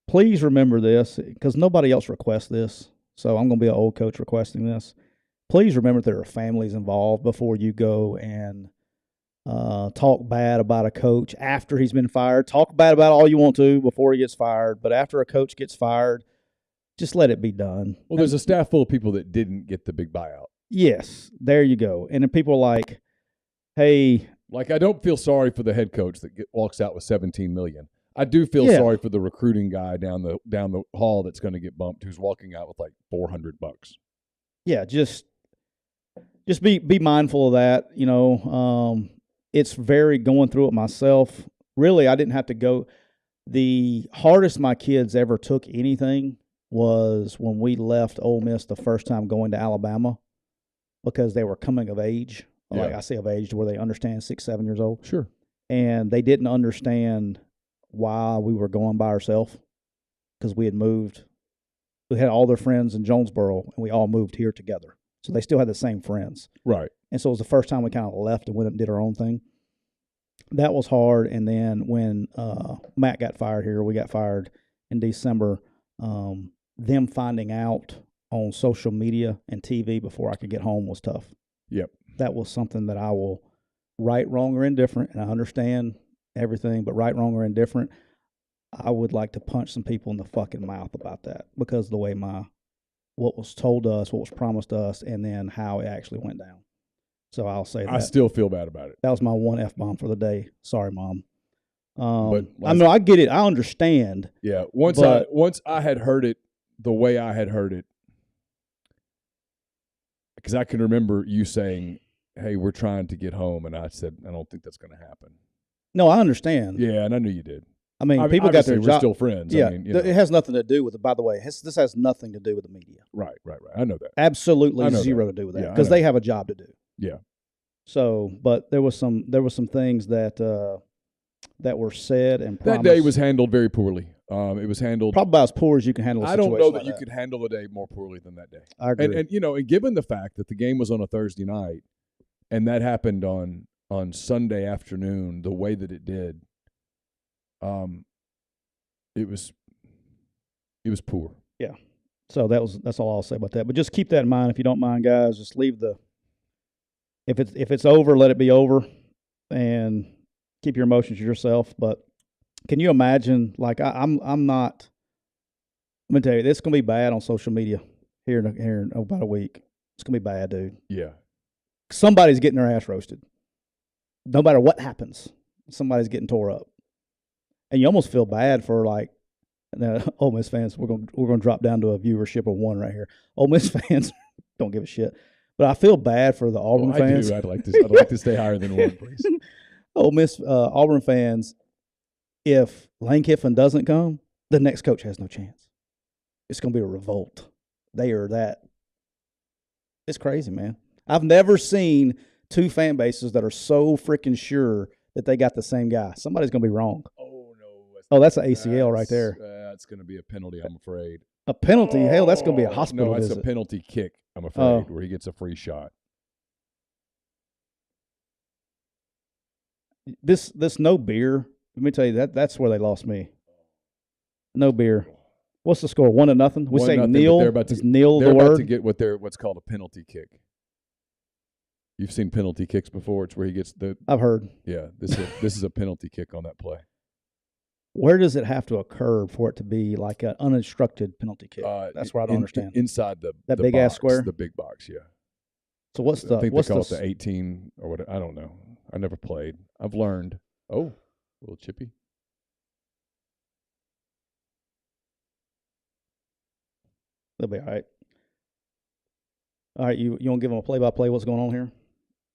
Please remember this, because nobody else requests this, so I'm going to be an old coach requesting this. Please remember there are families involved before you go and talk bad about a coach after he's been fired. Talk bad about all you want to before he gets fired, but after a coach gets fired, just let it be done. Well, there's a staff full of people that didn't get the big buyout. Yes, there you go. And then people are like, hey. Like, I don't feel sorry for the head coach that walks out with $17 million. I do feel sorry for the recruiting guy down the hall that's going to get bumped, who's walking out with like $400. Yeah, just be mindful of that. You know, it's very going through it myself. Really, I didn't have to go. The hardest my kids ever took anything was when we left Ole Miss the first time going to Alabama, because they were coming of age. Yeah. Like I say of age to where they understand 6, 7 years old. Sure. And they didn't understand why we were going by ourselves, because we had moved. We had all their friends in Jonesboro, and we all moved here together. So they still had the same friends. Right. And so it was the first time we kind of left and went and did our own thing. That was hard. And then when Matt got fired here, we got fired in December, them finding out on social media and TV before I could get home was tough. Yep. That was something that I will, right, wrong, or indifferent, and I understand everything, but right, wrong, or indifferent, I would like to punch some people in the fucking mouth about that, because of the way what was told us, what was promised us, and then how it actually went down. So I'll say that. I still feel bad about it. That was my one F-bomb for the day. Sorry, Mom. But I know, I get it. I understand. Yeah. Once I had heard it the way I had heard it, because I can remember you saying, hey, we're trying to get home. And I said, I don't think that's going to happen. No, I understand. Yeah, and I knew you did. I mean, people got their job. We're still friends. Yeah, I mean, you know. It has nothing to do with it. By the way, this has nothing to do with the media. Right. I know that. Absolutely zero to do with that, because they have a job to do. Yeah. So, but there was some things that were said and promised. That day was handled very poorly. It was handled probably about as poor as you can handle a situation. I don't know like that you could handle a day more poorly than that day. I agree. And you know, and given the fact that the game was on a Thursday night and that happened on Sunday afternoon, the way that it did, it was poor. Yeah. So that's all I'll say about that. But just keep that in mind, if you don't mind, guys. Just leave if it's over, let it be over, and keep your emotions to yourself. But can you imagine? Like I'm not. I'm gonna tell you, this is gonna be bad on social media here in about a week. It's gonna be bad, dude. Yeah. Somebody's getting their ass roasted. No matter what happens, somebody's getting tore up, and you almost feel bad for like. Ole Miss fans. We're gonna drop down to a viewership of 1 right here. Ole Miss fans don't give a shit, but I feel bad for the Auburn fans. I do. I'd like to stay higher than 1, please. Ole Miss Auburn fans. If Lane Kiffin doesn't come, the next coach has no chance. It's gonna be a revolt. They are that. It's crazy, man. I've never seen 2 fan bases that are so freaking sure that they got the same guy. Somebody's gonna be wrong. Oh, that's an ACL right there. That's going to be a penalty, I'm afraid. A penalty? Hell, that's going to be a hospital visit. No, it's a penalty kick, I'm afraid, where he gets a free shot. This no beer. Let me tell you, that's where they lost me. No beer. What's the score? 1-0. We say Neal. Is Neal the word? They're about to get what's called a penalty kick. You've seen penalty kicks before. It's where he gets the. I've heard. Yeah, this is a penalty kick on that play. Where does it have to occur for it to be like an uninstructed penalty kick? That's where I don't understand. Inside the big box, ass square, the big box, yeah. So what's the? I think they call it the 18 or what? I don't know. I never played. I've learned. Oh, a little chippy. They'll be all right. All right, you want to give them a play-by-play? What's going on here?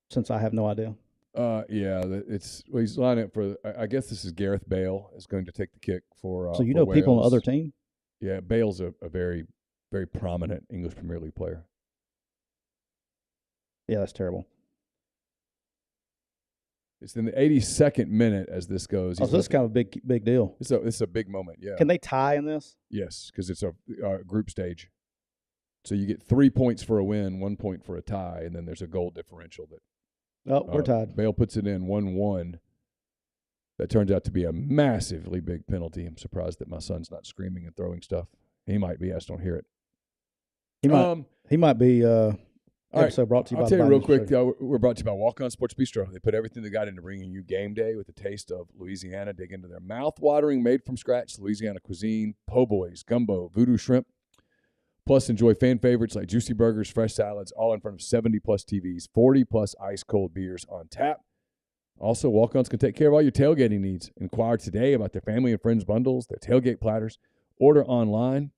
Since I have no idea. Yeah, he's lining up for. I guess this is Gareth Bale is going to take the kick for. So you know people on the other team? Yeah, Bale's a very, very prominent English Premier League player. Yeah, that's terrible. It's in the 82nd minute as this goes. Oh, so this is kind of a big deal. It's a big moment. Yeah. Can they tie in this? Yes, because it's a group stage. So you get 3 points for a win, 1 point for a tie, and then there's a goal differential that. Oh, we're tied. Bale puts it in 1-1. That turns out to be a massively big penalty. I'm surprised that my son's not screaming and throwing stuff. He might be. I just don't hear it. He might be All right. episode brought to you I'll by tell you real Vitamin quick, we're brought to you by Walk On Sports Bistro. They put everything they got into bringing you game day with a taste of Louisiana. Dig into their mouth-watering, made-from-scratch Louisiana cuisine, po' boys, gumbo, voodoo shrimp. Plus, enjoy fan favorites like juicy burgers, fresh salads, all in front of 70-plus TVs, 40-plus ice-cold beers on tap. Also, Walk-Ons can take care of all your tailgating needs. Inquire today about their family and friends bundles, their tailgate platters. Order online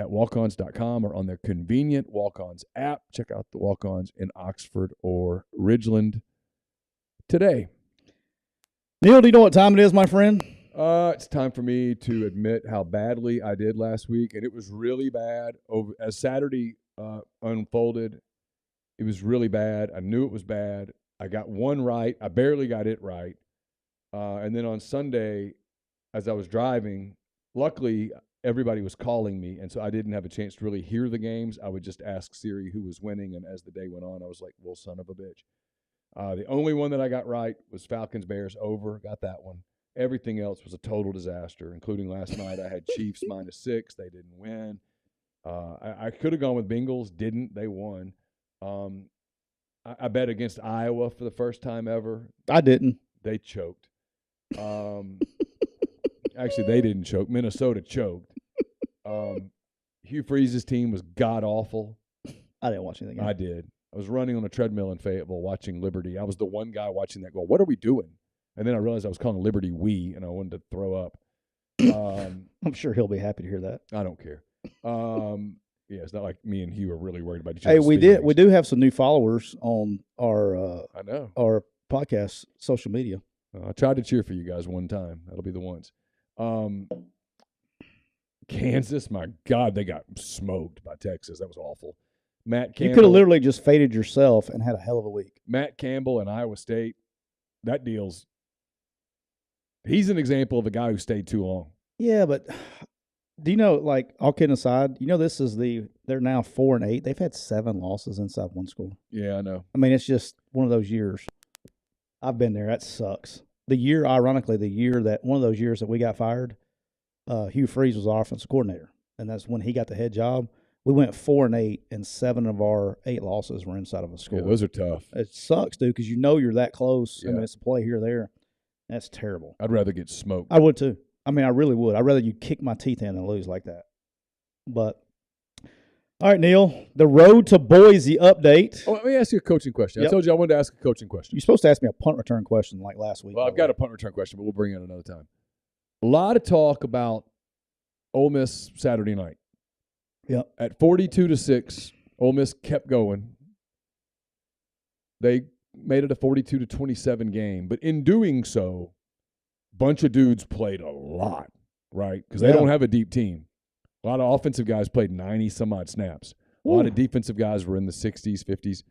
at walkons.com or on their convenient Walk-Ons app. Check out the Walk-Ons in Oxford or Ridgeland today. Neal, do you know what time it is, my friend? It's time for me to admit how badly I did last week, and it was really bad. As Saturday unfolded, it was really bad. I knew it was bad. I got one right. I barely got it right. And then on Sunday, as I was driving, luckily everybody was calling me, and so I didn't have a chance to really hear the games. I would just ask Siri who was winning, and as the day went on, I was like, well, son of a bitch. The only one that I got right was Falcons-Bears over. Got that one. Everything else was a total disaster, including last night. I had Chiefs -6. They didn't win. I could have gone with Bengals. Didn't. They won. I bet against Iowa for the first time ever. I didn't. They choked. Actually, they didn't choke. Minnesota choked. Hugh Freeze's team was god-awful. I didn't watch anything. I did. I was running on a treadmill in Fayetteville watching Liberty. I was the one guy watching that going, what are we doing? And then I realized I was calling Liberty we, and I wanted to throw up. I'm sure he'll be happy to hear that. I don't care. Yeah, it's not like me and Hugh are really worried about each Hey, other's we feelings. do have some new followers on our I know. our podcast social media. I tried to cheer for you guys one time. That'll be the once. Kansas, my God, they got smoked by Texas. That was awful. Matt Campbell. You could have literally just faded yourself and had a hell of a week. Matt Campbell and Iowa State, that deal's – he's an example of a guy who stayed too long. Yeah, but do you know, like, all kidding aside, you know this is they're now 4-8. They've had 7 losses inside one score. Yeah, I know. I mean, it's just one of those years. I've been there. That sucks. Ironically, one of those years that we got fired, Hugh Freeze was our offensive coordinator, and that's when he got the head job. We went 4-8, and 7 of our 8 losses were inside of a score. Yeah, those are tough. It sucks, dude, because you know you're that close. Yeah. I mean, it's a play here or there. That's terrible. I'd rather get smoked. I would too. I mean, I really would. I'd rather you kick my teeth in than lose like that. But, all right, Neal, the road to Boise update. Oh, let me ask you a coaching question. Yep. I told you I wanted to ask a coaching question. You're supposed to ask me a punt return question like last week. Well, I've got a punt return question, but we'll bring it another time. A lot of talk about Ole Miss Saturday night. Yep. At 42-6, Ole Miss kept going. They made it a 42-27 game, but in doing so, a bunch of dudes played a lot, right? Because they don't have a deep team. A lot of offensive guys played 90-some-odd snaps. A lot of defensive guys were in the 60s, 50s.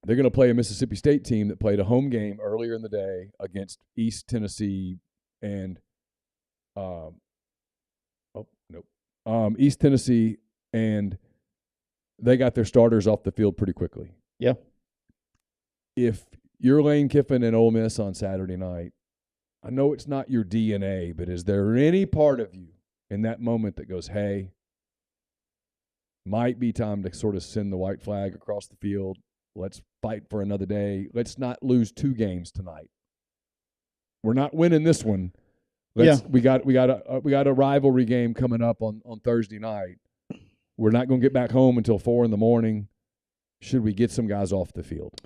They're going to play a Mississippi State team that played a home game earlier in the day against East Tennessee and East Tennessee, and they got their starters off the field pretty quickly. Yeah. If you're Lane Kiffin and Ole Miss on Saturday night, I know it's not your DNA, but is there any part of you in that moment that goes, hey, might be time to sort of send the white flag across the field. Let's fight for another day. Let's not lose 2 games tonight. We're not winning this one. We got a rivalry game coming up on Thursday night. We're not going to get back home until 4 a.m. Should we get some guys off the field?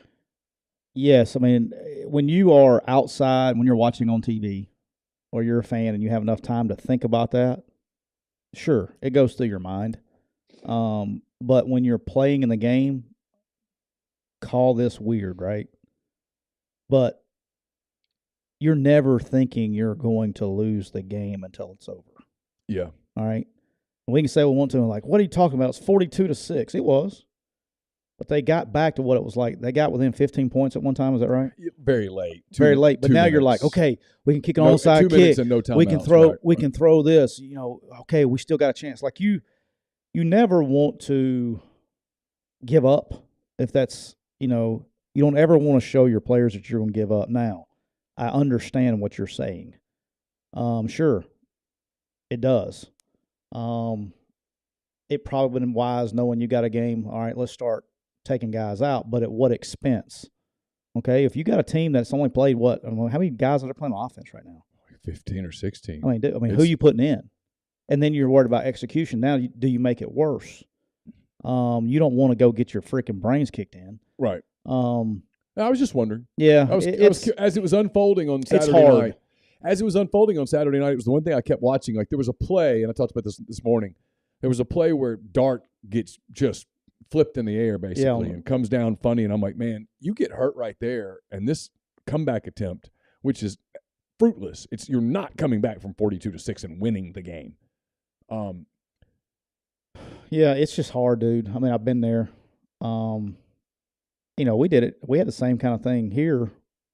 Yes, I mean, when you are outside, when you're watching on TV, or you're a fan and you have enough time to think about that, sure, it goes through your mind. But when you're playing in the game, call this weird, right? But you're never thinking you're going to lose the game until it's over. Yeah. All right? And we can say we want to, like, what are you talking about? It's 42-6. It was. But they got back to what it was like. They got within 15 points at one time. Is that right? Very late. Very late. But now you're like, okay, we can kick an onside 2 kick. minutes and no timeouts, We can throw this. You know, okay, we still got a chance. Like you never want to give up if that's, you know, you don't ever want to show your players that you're going to give up. Now, I understand what you're saying. Sure, it does. it probably would have been wise knowing you got a game. All right, let's start taking guys out, but at what expense? Okay, if you got a team that's only played how many guys are playing on offense right now? 15 or 16. I mean, who are you putting in? And then you're worried about execution. Now, do you make it worse? You don't want to go get your freaking brains kicked in. Right. I was just wondering. Yeah. As it was unfolding on Saturday night. As it was unfolding on Saturday night, it was the one thing I kept watching. Like, there was a play, and I talked about this morning. There was a play where Dart gets just flipped in the air, basically, and comes down funny. And I'm like, man, you get hurt right there. And this comeback attempt, which is fruitless, you're not coming back from 42-6 and winning the game. Yeah, it's just hard, dude. I mean, I've been there. We did it. We had the same kind of thing here.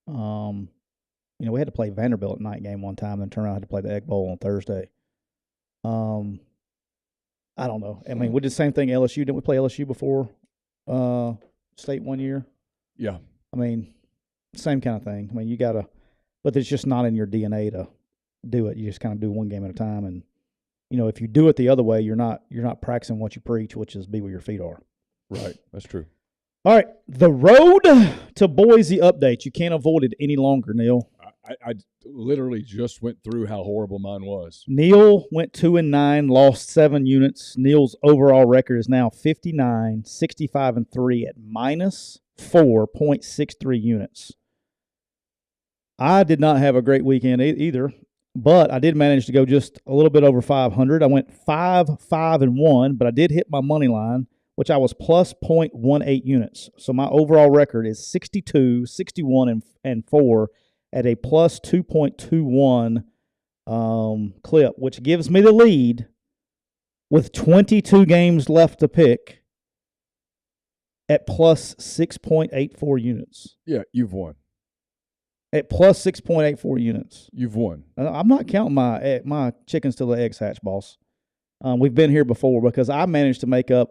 We had to play Vanderbilt at night game one time, and then turn around and had to play the Egg Bowl on Thursday. I don't know. I mean, we did the same thing LSU. Didn't we play LSU before state one year? Yeah. I mean, same kind of thing. I mean, you got to – but it's just not in your DNA to do it. You just kind of do one game at a time. And, if you do it the other way, you're not practicing what you preach, which is be where your feet are. Right. That's true. All right. The road to Boise update. You can't avoid it any longer, Neal. I literally just went through how horrible mine was. Neal went 2-9, lost 7 units. Neal's overall record is now 59, 65-3 at minus 4.63 units. I did not have a great weekend either, but I did manage to go just a little bit over 500. I went 5-5-1, but I did hit my money line, which I was plus 0.18 units. So my overall record is 62, 61, and 4 at a plus 2.21 clip, which gives me the lead with 22 games left to pick at plus 6.84 units. Yeah, you've won. At plus 6.84 units. You've won. I'm not counting my chickens till the eggs hatch, boss. We've been here before because I managed to make up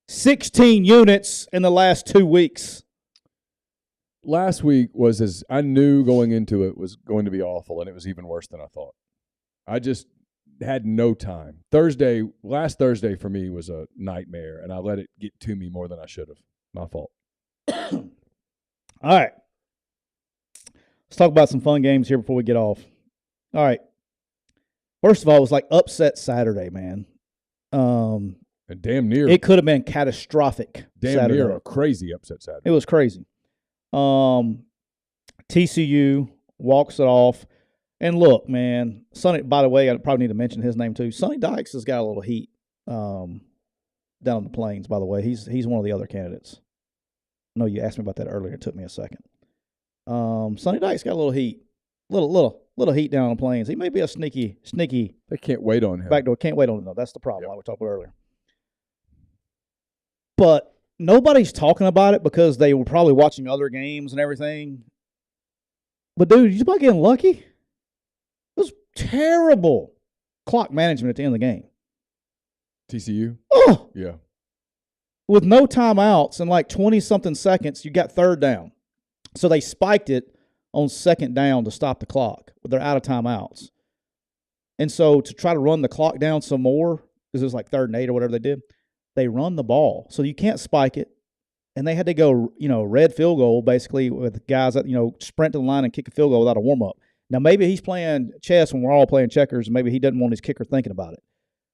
16 units in the last 2 weeks. Last week was I knew going into it was going to be awful, and it was even worse than I thought. I just had no time. Last Thursday for me was a nightmare, and I let it get to me more than I should have. My fault. All right. Let's talk about some fun games here before we get off. All right. First of all, it was like upset Saturday, man. And damn near. It could have been catastrophic. Damn Saturday. near a crazy upset Saturday. It was crazy. TCU walks it off. And look, man, Sonny, by the way, I probably need to mention his name too. Sonny Dykes has got a little heat down in the Plains, by the way. He's one of the other candidates. I know you asked me about that earlier. It took me a second. Sonny Dykes got a little heat. Little heat down on the Plains. He may be a sneaky. They can't wait on him. Backdoor. Can't wait on him, though. That's the problem, like we talked about earlier. But nobody's talking about it because they were probably watching other games and everything. But, dude, you about getting lucky? It was terrible clock management at the end of the game. TCU? Oh! Yeah. With no timeouts and like 20-something seconds, you got third down. So they spiked it on second down to stop the clock. But they're out of timeouts. And so to try to run the clock down some more, because it was like 3rd and 8 or whatever they did, they run the ball. So you can't spike it. And they had to go, red field goal basically with guys that, sprint to the line and kick a field goal without a warm-up. Now, maybe he's playing chess when we're all playing checkers, and maybe he doesn't want his kicker thinking about it.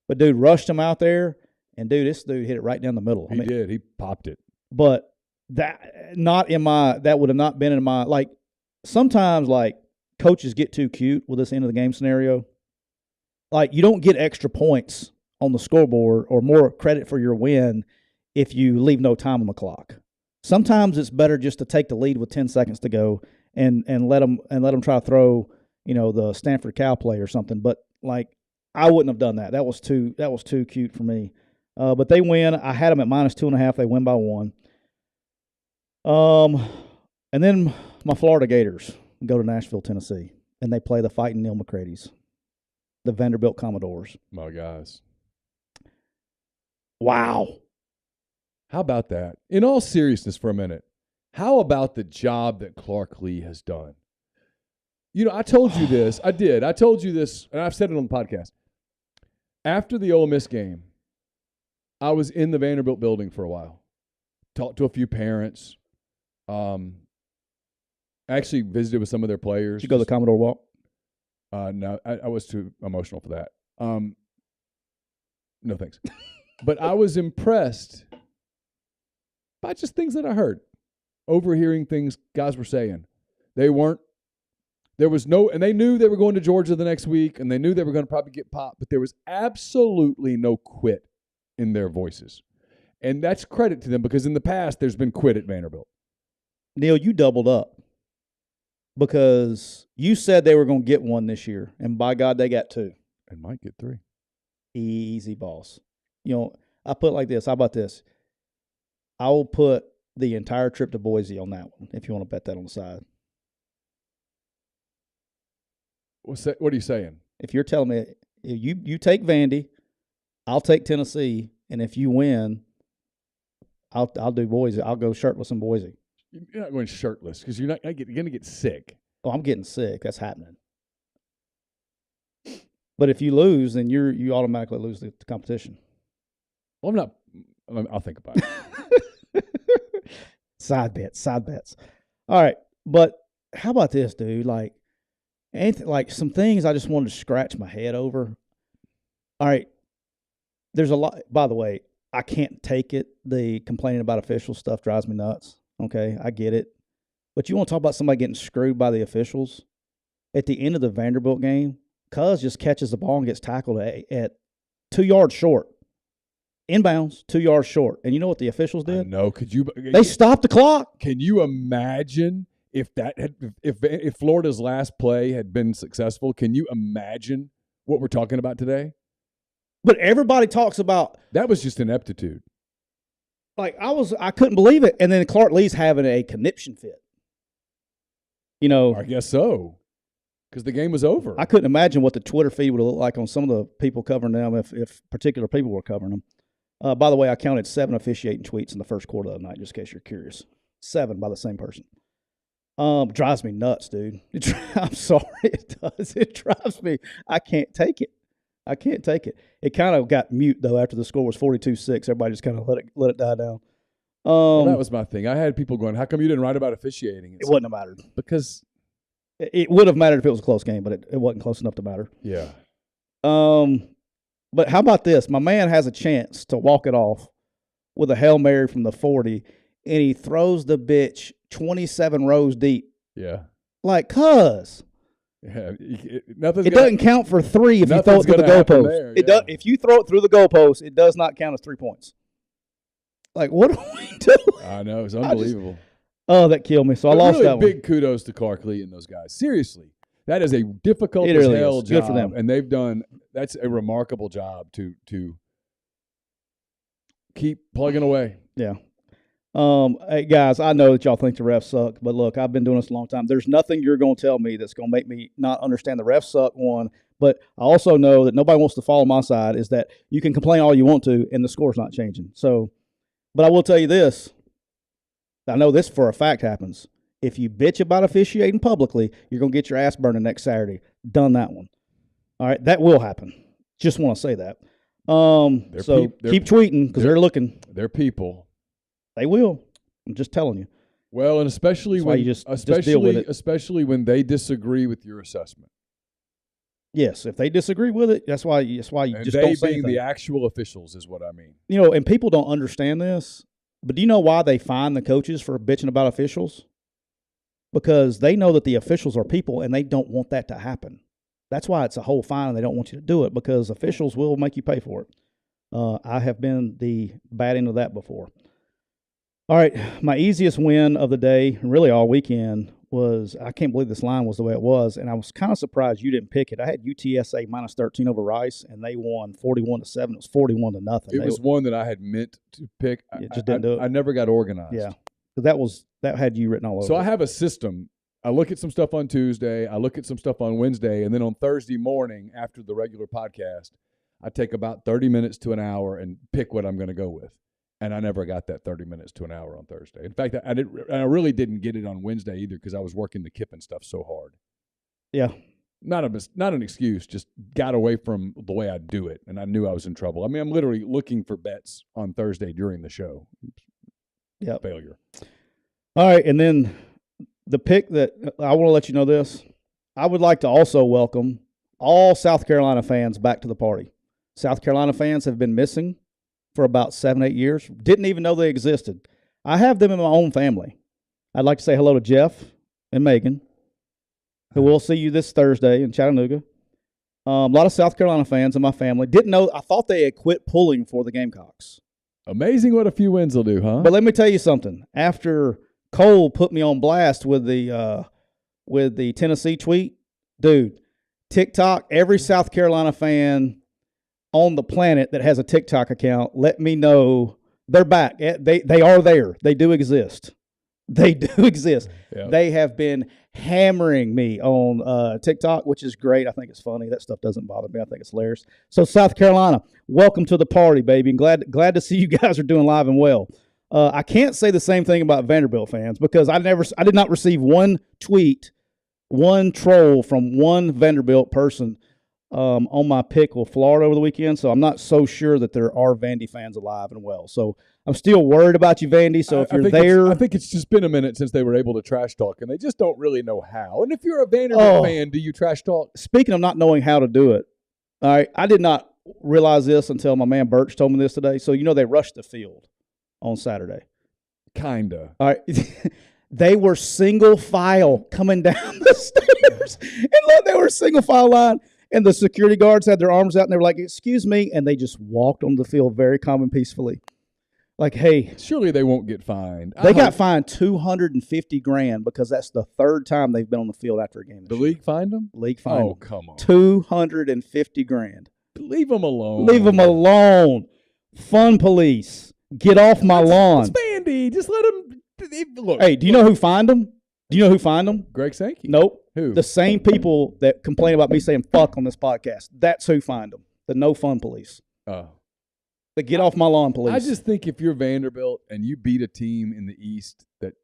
But, dude, rushed him out there, and, dude, this dude hit it right down the middle. He did. He popped it. But that would have not been in my – like, sometimes, like, coaches get too cute with this end-of-the-game scenario. Like, you don't get extra points on the scoreboard or more credit for your win if you leave no time on the clock. Sometimes it's better just to take the lead with 10 seconds to go and let them try to throw, the Stanford cow play or something. But like I wouldn't have done that. That was too cute for me. But they win. I had them at -2.5. They win by 1. And then my Florida Gators go to Nashville, Tennessee, and they play the Fighting Neal McCready's, the Vanderbilt Commodores. My guys. Wow. How about that? In all seriousness for a minute, how about the job that Clark Lee has done? I told you this. I did. I told you this, and I've said it on the podcast. After the Ole Miss game, I was in the Vanderbilt building for a while. Talked to a few parents. Actually visited with some of their players. Did you go to the Commodore Walk? No, I was too emotional for that. No thanks. But I was impressed by just things that I heard. Overhearing things guys were saying. And they knew they were going to Georgia the next week, and they knew they were going to probably get popped, but there was absolutely no quit in their voices. And that's credit to them, because in the past there's been quit at Vanderbilt. Neal, you doubled up because you said they were going to get one this year, and by God, they got two. And might get three. Easy, boss. I put it like this. How about this? I will put the entire trip to Boise on that one, if you want to bet that on the side. What are you saying? If you're telling me if you take Vandy, I'll take Tennessee, and if you win, I'll do Boise. I'll go shirtless in Boise. You're not going shirtless because you're going to get sick. Oh, I'm getting sick. That's happening. But if you lose, then you automatically lose the competition. Well, I'm not. I'll think about it. Side bets. All right, but how about this, dude? Like some things I just wanted to scratch my head over. All right, there's a lot. By the way, I can't take it. The complaining about official stuff drives me nuts. Okay, I get it. But you want to talk about somebody getting screwed by the officials? At the end of the Vanderbilt game, Cuz just catches the ball and gets tackled at 2 yards short. Inbounds, 2 yards short. And you know what the officials did? No, they stopped the clock. Can you imagine if Florida's last play had been successful? Can you imagine what we're talking about today? But everybody talks about that was just ineptitude. Like I couldn't believe it. And then Clark Lee's having a conniption fit. I guess so. Because the game was over. I couldn't imagine what the Twitter feed would look like on some of the people covering them if particular people were covering them. By the way, I counted 7 officiating tweets in the first quarter of the night, just in case you're curious. 7 by the same person. Drives me nuts, dude. I'm sorry, it does. It drives me. I can't take it. It kind of got mute, though, after the score was 42-6. Everybody just kind of let it die down. Well, that was my thing. I had people going, how come you didn't write about officiating? It wouldn't have mattered. Because it would have mattered if it was a close game, but it wasn't close enough to matter. Yeah. But how about this? My man has a chance to walk it off with a Hail Mary from the 40, and he throws the bitch 27 rows deep. Yeah. Like, cuz. Yeah, it doesn't count for 3 if you throw it through the goalpost. It does. If you throw it through the goalpost, it does not count as 3 points. Like, what are we doing? I know. It's unbelievable. That killed me. So I lost that one. Big kudos to Clark Lee and those guys. Seriously. That is a difficult as hell job. Good for them. And that's a remarkable job to keep plugging away. Yeah. Hey guys, I know that y'all think the refs suck, but look, I've been doing this a long time. There's nothing you're going to tell me that's going to make me not understand the refs suck, one. But I also know that nobody wants to follow my side, is that you can complain all you want to, and the score's not changing. So, but I will tell you this. I know this for a fact happens. If you bitch about officiating publicly, you're going to get your ass burning next Saturday. Done that one. All right, that will happen. Just want to say that. Keep tweeting because they're looking. They're people. They will. I'm just telling you. Well, and especially when you just deal with it. Especially when they disagree with your assessment. Yes, if they disagree with it, that's why you just don't say anything. They being the actual officials is what I mean. And people don't understand this, but do you know why they fine the coaches for bitching about officials? Because they know that the officials are people and they don't want that to happen. That's why it's a whole fine and they don't want you to do it, because officials will make you pay for it. I have been the bad end of that before. All right, my easiest win of the day, really all weekend, was, I can't believe this line was the way it was, and I was kind of surprised you didn't pick it. I had UTSA minus 13 over Rice, and they won 41-7. It was 41-0. It was one that I had meant to pick. Just didn't do it. I never got organized. Yeah, because that had you written all over. So I have a system. I look at some stuff on Tuesday. I look at some stuff on Wednesday, and then on Thursday morning after the regular podcast, I take about 30 minutes to an hour and pick what I'm going to go with. And I never got that 30 minutes to an hour on Thursday. In fact, I really didn't get it on Wednesday either because I was working the Kiffin stuff so hard. Yeah. not an excuse, just got away from the way I do it, and I knew I was in trouble. I mean, I'm literally looking for bets on Thursday during the show. Yeah, failure. All right, and then the pick that I want to let you know this. I would like to also welcome all South Carolina fans back to the party. South Carolina fans have been missing for about 7-8 years. Didn't even know they existed. I have them in my own family. I'd like to say hello to Jeff and Megan, who will see you this Thursday in Chattanooga. A lot of South Carolina fans in my family. Didn't know. I thought they had quit pulling for the Gamecocks. Amazing what a few wins will do, huh? But let me tell you something. After Cole put me on blast with the Tennessee tweet, dude, TikTok, every South Carolina fan on the planet that has a TikTok account, let me know they're back. They are there. They do exist. They do exist. Yep. They have been hammering me on TikTok, which is great. I think it's funny. That stuff doesn't bother me. I think it's hilarious. So South Carolina, welcome to the party, baby. And glad to see you guys are doing live and well. I can't say the same thing about Vanderbilt fans because I did not receive one tweet, one troll from one Vanderbilt person on my pick with Florida over the weekend. So I'm not so sure that there are Vandy fans alive and well. So I'm still worried about you, Vandy. So if you're there, I think it's just been a minute since they were able to trash talk, and they just don't really know how. And if you're a Vanderbilt fan, do you trash talk? Speaking of not knowing how to do it, all right, I did not realize this until my man Birch told me this today. So they rushed the field on Saturday. Kinda. All right. They were single file coming down the stairs. And look, they were single file line. And the security guards had their arms out, and they were like, "Excuse me," and they just walked on the field very calm and peacefully. Like, hey. Surely they won't get fined. They got fined $250,000 because that's the third time they've been on the field after a game. The league fined them? League fined them. Oh, come on. $250,000. Leave them alone. Leave them alone. Fun police. Get off my lawn. It's Vandy. Just let them. Look. Hey, do you know who fined them? Do you know who fined them? Greg Sankey. Nope. Who? The same people that complain about me saying fuck on this podcast. That's who fined them. The no fun police. Oh. The get off my lawn police. I just think if you're Vanderbilt and you beat a team in the East that.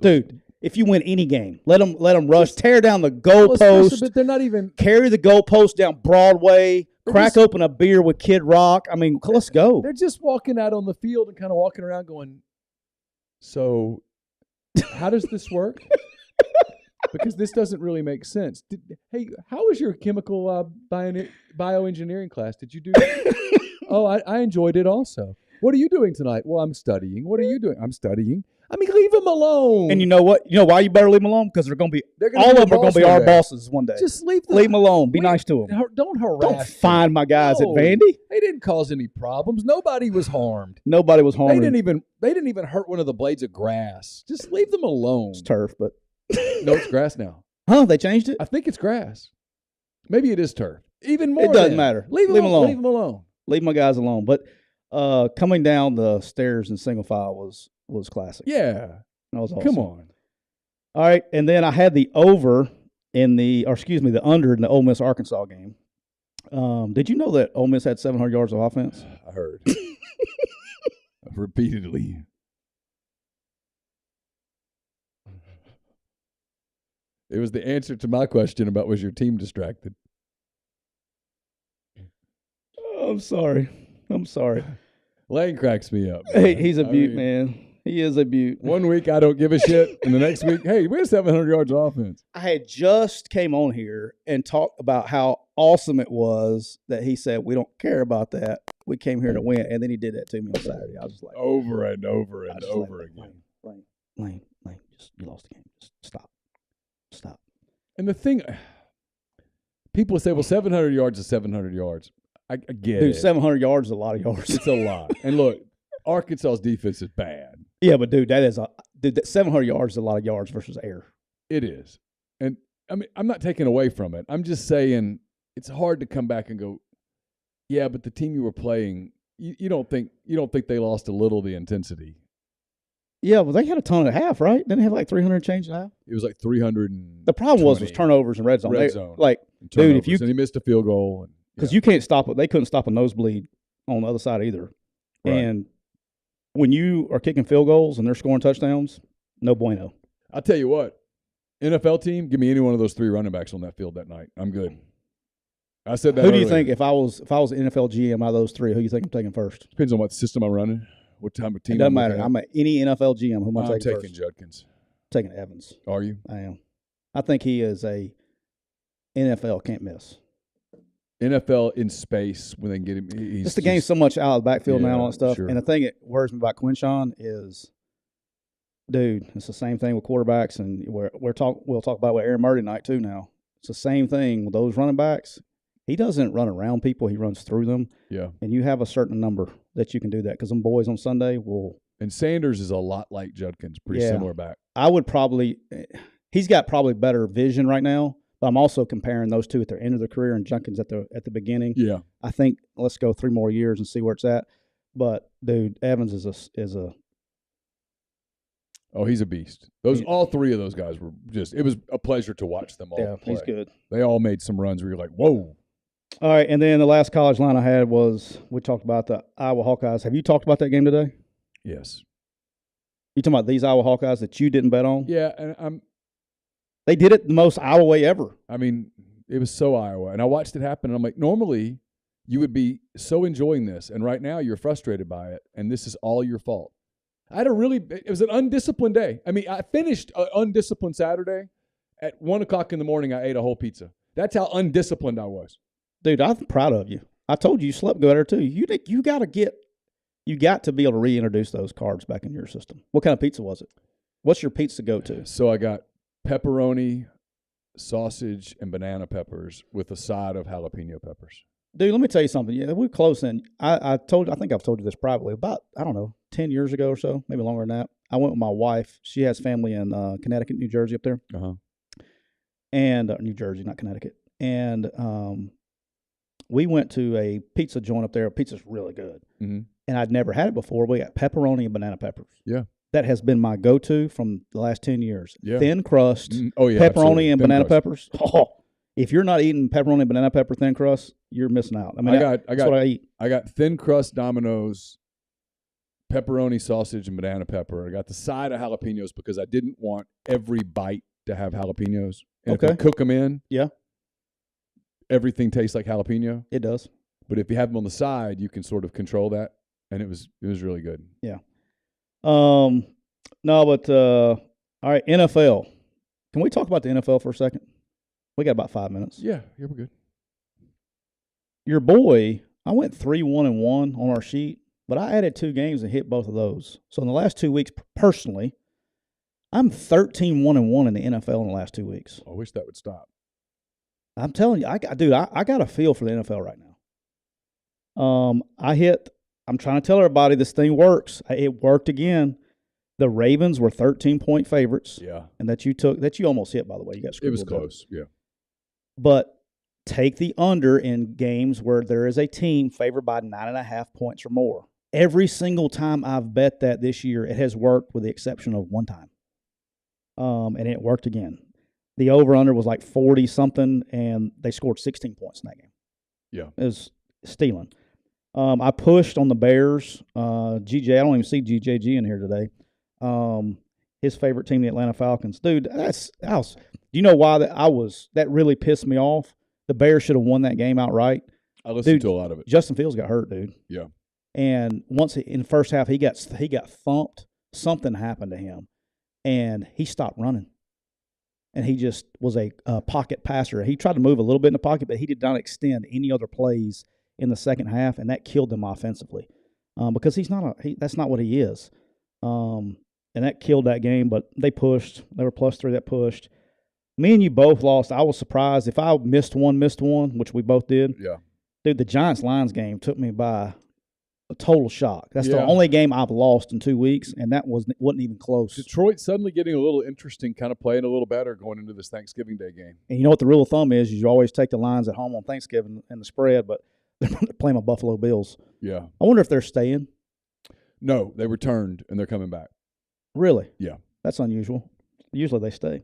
Dude, if you win any game, let them rush, tear down the goalpost. But they're not even. Carry the goalpost down Broadway, crack open a beer with Kid Rock. I mean, let's go. They're just walking out on the field and kind of walking around going, so how does this work? Because this doesn't really make sense. Hey, how was your chemical bioengineering class? Did you do Oh, I enjoyed it also. What are you doing tonight? Well, I'm studying. What are you doing? I'm studying. I mean, leave them alone. And you know what? You know why you better leave them alone? Because all of them are going to be our bosses one day. Just leave them alone. Be nice to them. Don't harass Don't find my guys at Vandy. They didn't cause any problems. Nobody was harmed. Nobody was harmed. They didn't even hurt one of the blades of grass. Just leave them alone. It's turf, but no, it's grass now. Huh? They changed it? I think it's grass. Maybe it is turf. Even more. It doesn't matter. Leave them alone. Leave them alone. Leave my guys alone. But coming down the stairs in single file was classic. Yeah. That was awesome. Come on. All right, and then I had the under in the Ole Miss Arkansas game. Did you know that Ole Miss had 700 yards of offense? I heard. Repeatedly. It was the answer to my question about was your team distracted? I'm sorry. Lane cracks me up. Man. Hey, he's a beaut, man. He is a beaut. 1 week I don't give a shit, and the next week, hey, we're 700 yards of offense. I had just came on here and talked about how awesome it was that he said, we don't care about that. We came here to win. And then he did that to me on Saturday. I was just like. Over and over and over again. Lane, you lost the game. Just stop. And the thing, people say, well, 700 yards is 700 yards. I get it. Dude, 700 yards is a lot of yards. It's a lot. And look, Arkansas's defense is bad. Yeah, but dude, that 700 yards is a lot of yards versus air. It is. And I mean, I'm not taking away from it. I'm just saying it's hard to come back and go, yeah, but the team you were playing, you don't think they lost a little the intensity. Yeah, well, they had a ton at half, right? Didn't they have like 300 change at half? It was like 300. The problem was turnovers and red zone. Like, dude, if and he missed a field goal. Because you can't stop it. They couldn't stop a nosebleed on the other side either. Right. And when you are kicking field goals and they're scoring touchdowns, no bueno. I'll tell you what, NFL team, give me any one of those 3 running backs on that field that night. I'm good. I said that. Who do you earlier. think if I was an NFL GM out of those 3, who you think I'm taking first? Depends on what system I'm running, what type of team. It doesn't matter. I'm any NFL GM. Who am I taking taking first? Judkins. Taking Taking Evans. Are you? I am. I think he is a NFL can't miss. NFL in space when they can get him. Just the game's so much out of the backfield now and all that stuff. Sure. And the thing that worries me about Quinshawn is, dude, it's the same thing with quarterbacks, and we'll talk about it with Aaron Murray tonight too. Now it's the same thing with those running backs. He doesn't run around people; he runs through them. Yeah. And you have a certain number that you can do that because them boys on Sunday will. And Sanders is a lot like Judkins, pretty similar back. I would probably. He's got probably better vision right now, but I'm also comparing those two at their end of their career and Judkins at the beginning. Yeah. I think let's go 3 more years and see where it's at. But dude, Evans is a. Oh, he's a beast. All 3 of those guys were just. It was a pleasure to watch them all. Yeah, play. he's good. They all made some runs where you're like, whoa. All right, and then the last college line I had was we talked about the Iowa Hawkeyes. Have you talked about that game today? Yes. You talking about these Iowa Hawkeyes that you didn't bet on? Yeah, and They did it the most Iowa way ever. I mean, it was so Iowa, and I watched it happen, and I'm like, normally you would be so enjoying this, and right now you're frustrated by it, and this is all your fault. It was an undisciplined day. I mean, I finished an undisciplined Saturday. At 1:00 in the morning, I ate a whole pizza. That's how undisciplined I was. Dude, I'm proud of you. I told you slept good there too. You got to be able to reintroduce those carbs back in your system. What kind of pizza was it? What's your pizza go-to? So I got pepperoni, sausage, and banana peppers with a side of jalapeno peppers. Dude, let me tell you something. Yeah, we're close in. I think I've told you this privately. About, I don't know, 10 years ago or so, maybe longer than that. I went with my wife. She has family in Connecticut, New Jersey up there. Uh-huh. And New Jersey, not Connecticut. And we went to a pizza joint up there. Pizza's really good. Mm-hmm. And I'd never had it before. We got pepperoni and banana peppers. Yeah. That has been my go-to from the last 10 years. Yeah. Thin crust, pepperoni absolutely. And banana peppers. Oh, if you're not eating pepperoni and banana pepper thin crust, you're missing out. I mean, that's what I eat. I got thin crust Domino's, pepperoni, sausage, and banana pepper. I got the side of jalapenos because I didn't want every bite to have jalapenos. And if you cook them in, everything tastes like jalapeno. It does. But if you have them on the side, you can sort of control that, and it was really good. Yeah. No, but all right, NFL. Can we talk about the NFL for a second? We got about 5 minutes. Yeah, we're good. Your boy, I went 3-1-1 on our sheet, but I added 2 games and hit both of those. So in the last 2 weeks, personally, I'm 13-1-1 in the NFL in the last 2 weeks. I wish that would stop. I'm telling you, I got a feel for the NFL right now. I'm trying to tell everybody this thing works. It worked again. The Ravens were 13-point favorites. Yeah. And that you almost hit, by the way. You got screwed. It was close, yeah. But take the under in games where there is a team favored by 9.5 points or more. Every single time I've bet that this year, it has worked with the exception of one time. And it worked again. The over-under was like 40-something, and they scored 16 points in that game. Yeah. It was stealing. I pushed on the Bears. GJ, I don't even see GJG in here today. His favorite team, the Atlanta Falcons. Dude, do you know why that really pissed me off? The Bears should have won that game outright. I listened to a lot of it. Justin Fields got hurt, dude. Yeah. And once in the first half, he got thumped. Something happened to him, and he stopped running. And he just was a pocket passer. He tried to move a little bit in the pocket, but he did not extend any other plays in the second half, and that killed them offensively because that's not what he is. And that killed that game, but they pushed. They were +3 that pushed. Me and you both lost. I was surprised. If I missed one, which we both did. Yeah. Dude, the Giants-Lions game took me by a total shock. That's the only game I've lost in 2 weeks, and that wasn't even close. Detroit suddenly getting a little interesting, kind of playing a little better going into this Thanksgiving Day game. And you know what the rule of thumb is you always take the Lions at home on Thanksgiving and the spread, but they're playing my Buffalo Bills. Yeah. I wonder if they're staying. No, they returned, and they're coming back. Really? Yeah. That's unusual. Usually they stay.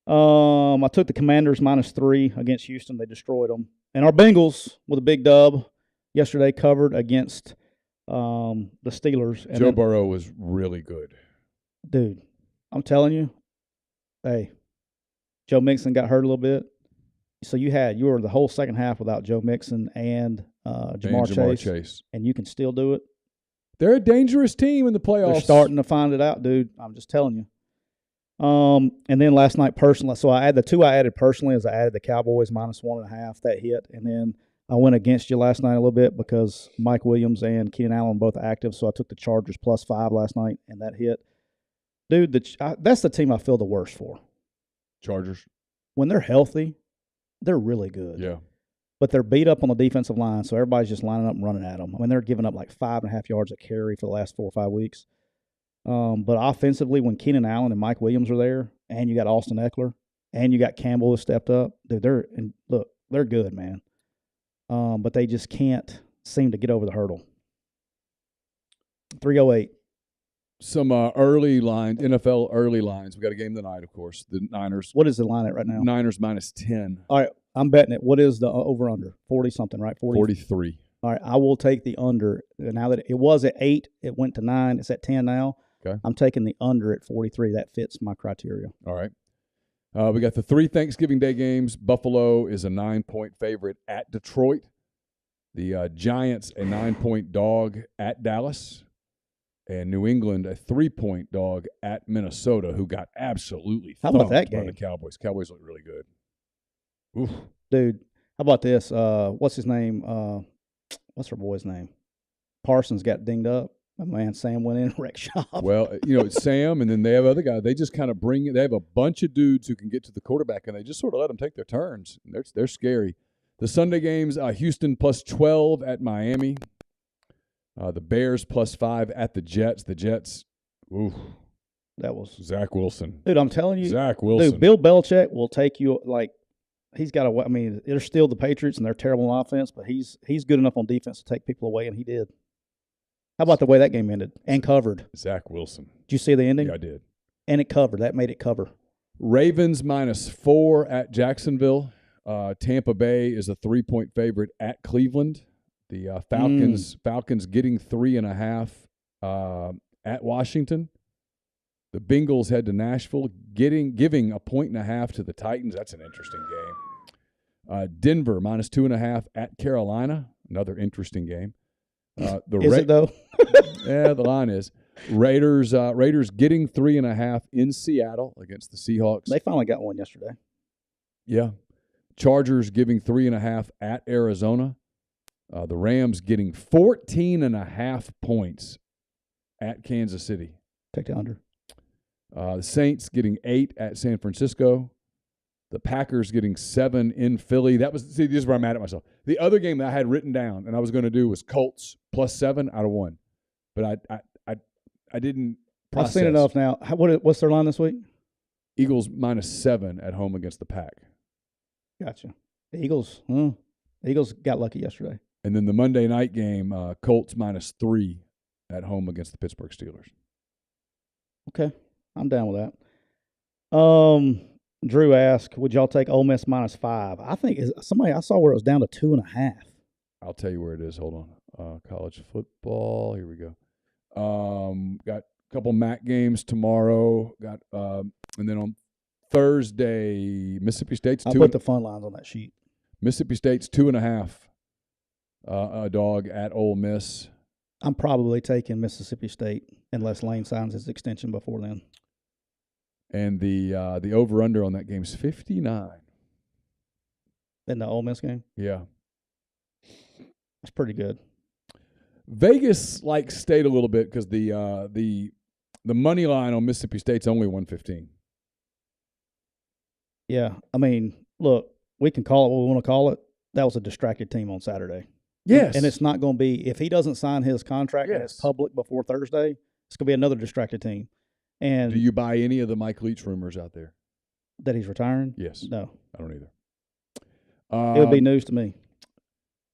I took the Commanders -3 against Houston. They destroyed them. And our Bengals with a big dub yesterday covered against the Steelers. And Joe Burrow was really good. Dude, I'm telling you, hey, Joe Mixon got hurt a little bit. So you were the whole second half without Joe Mixon and Jamar Chase, and you can still do it. They're a dangerous team in the playoffs. They're starting to find it out, dude. I'm just telling you. And then last night personally, so the two I added personally is I added the Cowboys -1.5. That hit, and then I went against you last night a little bit because Mike Williams and Keenan Allen both active, so I took the Chargers +5 last night, and that hit. Dude, that's the team I feel the worst for. Chargers. When they're healthy, they're really good. Yeah. But they're beat up on the defensive line, so everybody's just lining up and running at them. I mean, they're giving up like 5.5 yards a carry for the last 4 or 5 weeks. But offensively, when Keenan Allen and Mike Williams are there, and you got Austin Eckler, and you got Campbell who stepped up, dude, they're good, man. But they just can't seem to get over the hurdle. 308. Some early lines, NFL early lines. We got a game tonight, of course. The Niners. What is the line at right now? Niners -10. All right, I'm betting it. What is the over-under? 40-something, right? 43. All right, I will take the under. Now that it was at 8, it went to 9. It's at 10 now. Okay. I'm taking the under at 43. That fits my criteria. All right. We got the 3 Thanksgiving Day games. Buffalo is a 9-point favorite at Detroit. The Giants, a 9-point dog at Dallas. And New England, a 3-point dog at Minnesota, who got absolutely thumped. How about that by game? the Cowboys. Cowboys look really good. Oof. Dude, how about this? What's his name? What's her boy's name? Parsons got dinged up. My man Sam went in and wrecked shop. Well, Sam, and then they have other guys. They just kind of they have a bunch of dudes who can get to the quarterback, and they just sort of let them take their turns. They're scary. The Sunday games, Houston +12 at Miami. The Bears +5 at the Jets. The Jets, ooh. That was Zach Wilson. Dude, I'm telling you. Zach Wilson. Dude, Bill Belichick will take you, like, he's got I mean, they're still the Patriots, and they're terrible on offense, but he's good enough on defense to take people away, and he did. How about the way that game ended? And covered. Zach Wilson. Did you see the ending? Yeah, I did. And it covered. That made it cover. Ravens -4 at Jacksonville. Tampa Bay is a 3-point favorite at Cleveland. The Falcons getting 3.5 at Washington. The Bengals head to Nashville, giving a 1.5 to the Titans. That's an interesting game. Denver -2.5 at Carolina. Another interesting game. Is it though? Yeah, the line is. Raiders getting 3.5 in Seattle against the Seahawks. They finally got one yesterday. Yeah. Chargers giving 3.5 at Arizona. The Rams getting 14.5 points at Kansas City. Take the under. The Saints getting 8 at San Francisco. The Packers getting 7 in Philly. This is where I'm mad at myself. The other game that I had written down and I was going to do was Colts +7 out of 1. But I didn't process. I've seen enough now. What's their line this week? Eagles -7 at home against the Pack. Gotcha. The Eagles got lucky yesterday. And then the Monday night game, Colts -3 at home against the Pittsburgh Steelers. Okay. I'm down with that. Drew asked, would y'all take Ole Miss -5? I think somebody I saw where it was down to 2.5. I'll tell you where it is. Hold on. College football. Here we go. Got a couple MAC games tomorrow. And then on Thursday, Mississippi State's I'll put the fun lines on that sheet. Mississippi State's 2.5. A dog at Ole Miss. I'm probably taking Mississippi State unless Lane signs his extension before then. And the over-under on that game is 59. In the Ole Miss game? Yeah. That's pretty good. Vegas stayed a little bit because the money line on Mississippi State's only 115. Yeah. I mean, look, we can call it what we want to call it. That was a distracted team on Saturday. Yes. And it's not going to be, if he doesn't sign his contract and it's public before Thursday, it's going to be another distracted team. And do you buy any of the Mike Leach rumors out there? That he's retiring? Yes. No. I don't either. It would be news to me.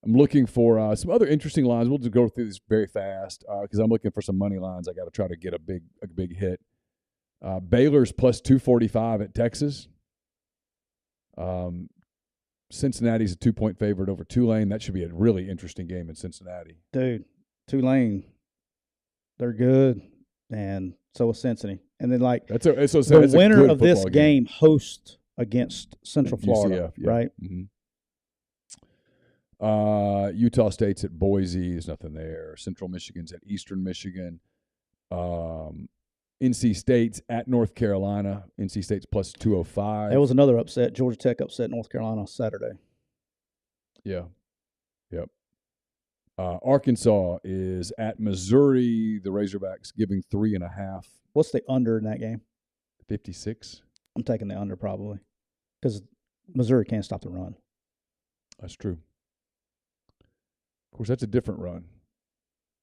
I'm looking for some other interesting lines. We'll just go through this very fast because I'm looking for some money lines. I got to try to get a big hit. Baylor's +245 at Texas. Cincinnati's a 2-point favorite over Tulane. That should be a really interesting game in Cincinnati. Dude, Tulane, they're good, and so is Cincinnati. And then, that's a winner good of this game hosts against Central Florida, UCF, yeah. right? Mm-hmm. Utah State's at Boise. There's nothing there. Central Michigan's at Eastern Michigan. NC State's at North Carolina. NC State's plus 205. There was another upset. Georgia Tech upset North Carolina Saturday. Yeah. Yep. Arkansas is at Missouri. The Razorbacks giving 3.5. What's the under in that game? 56. I'm taking the under probably because Missouri can't stop the run. That's true. Of course, that's a different run.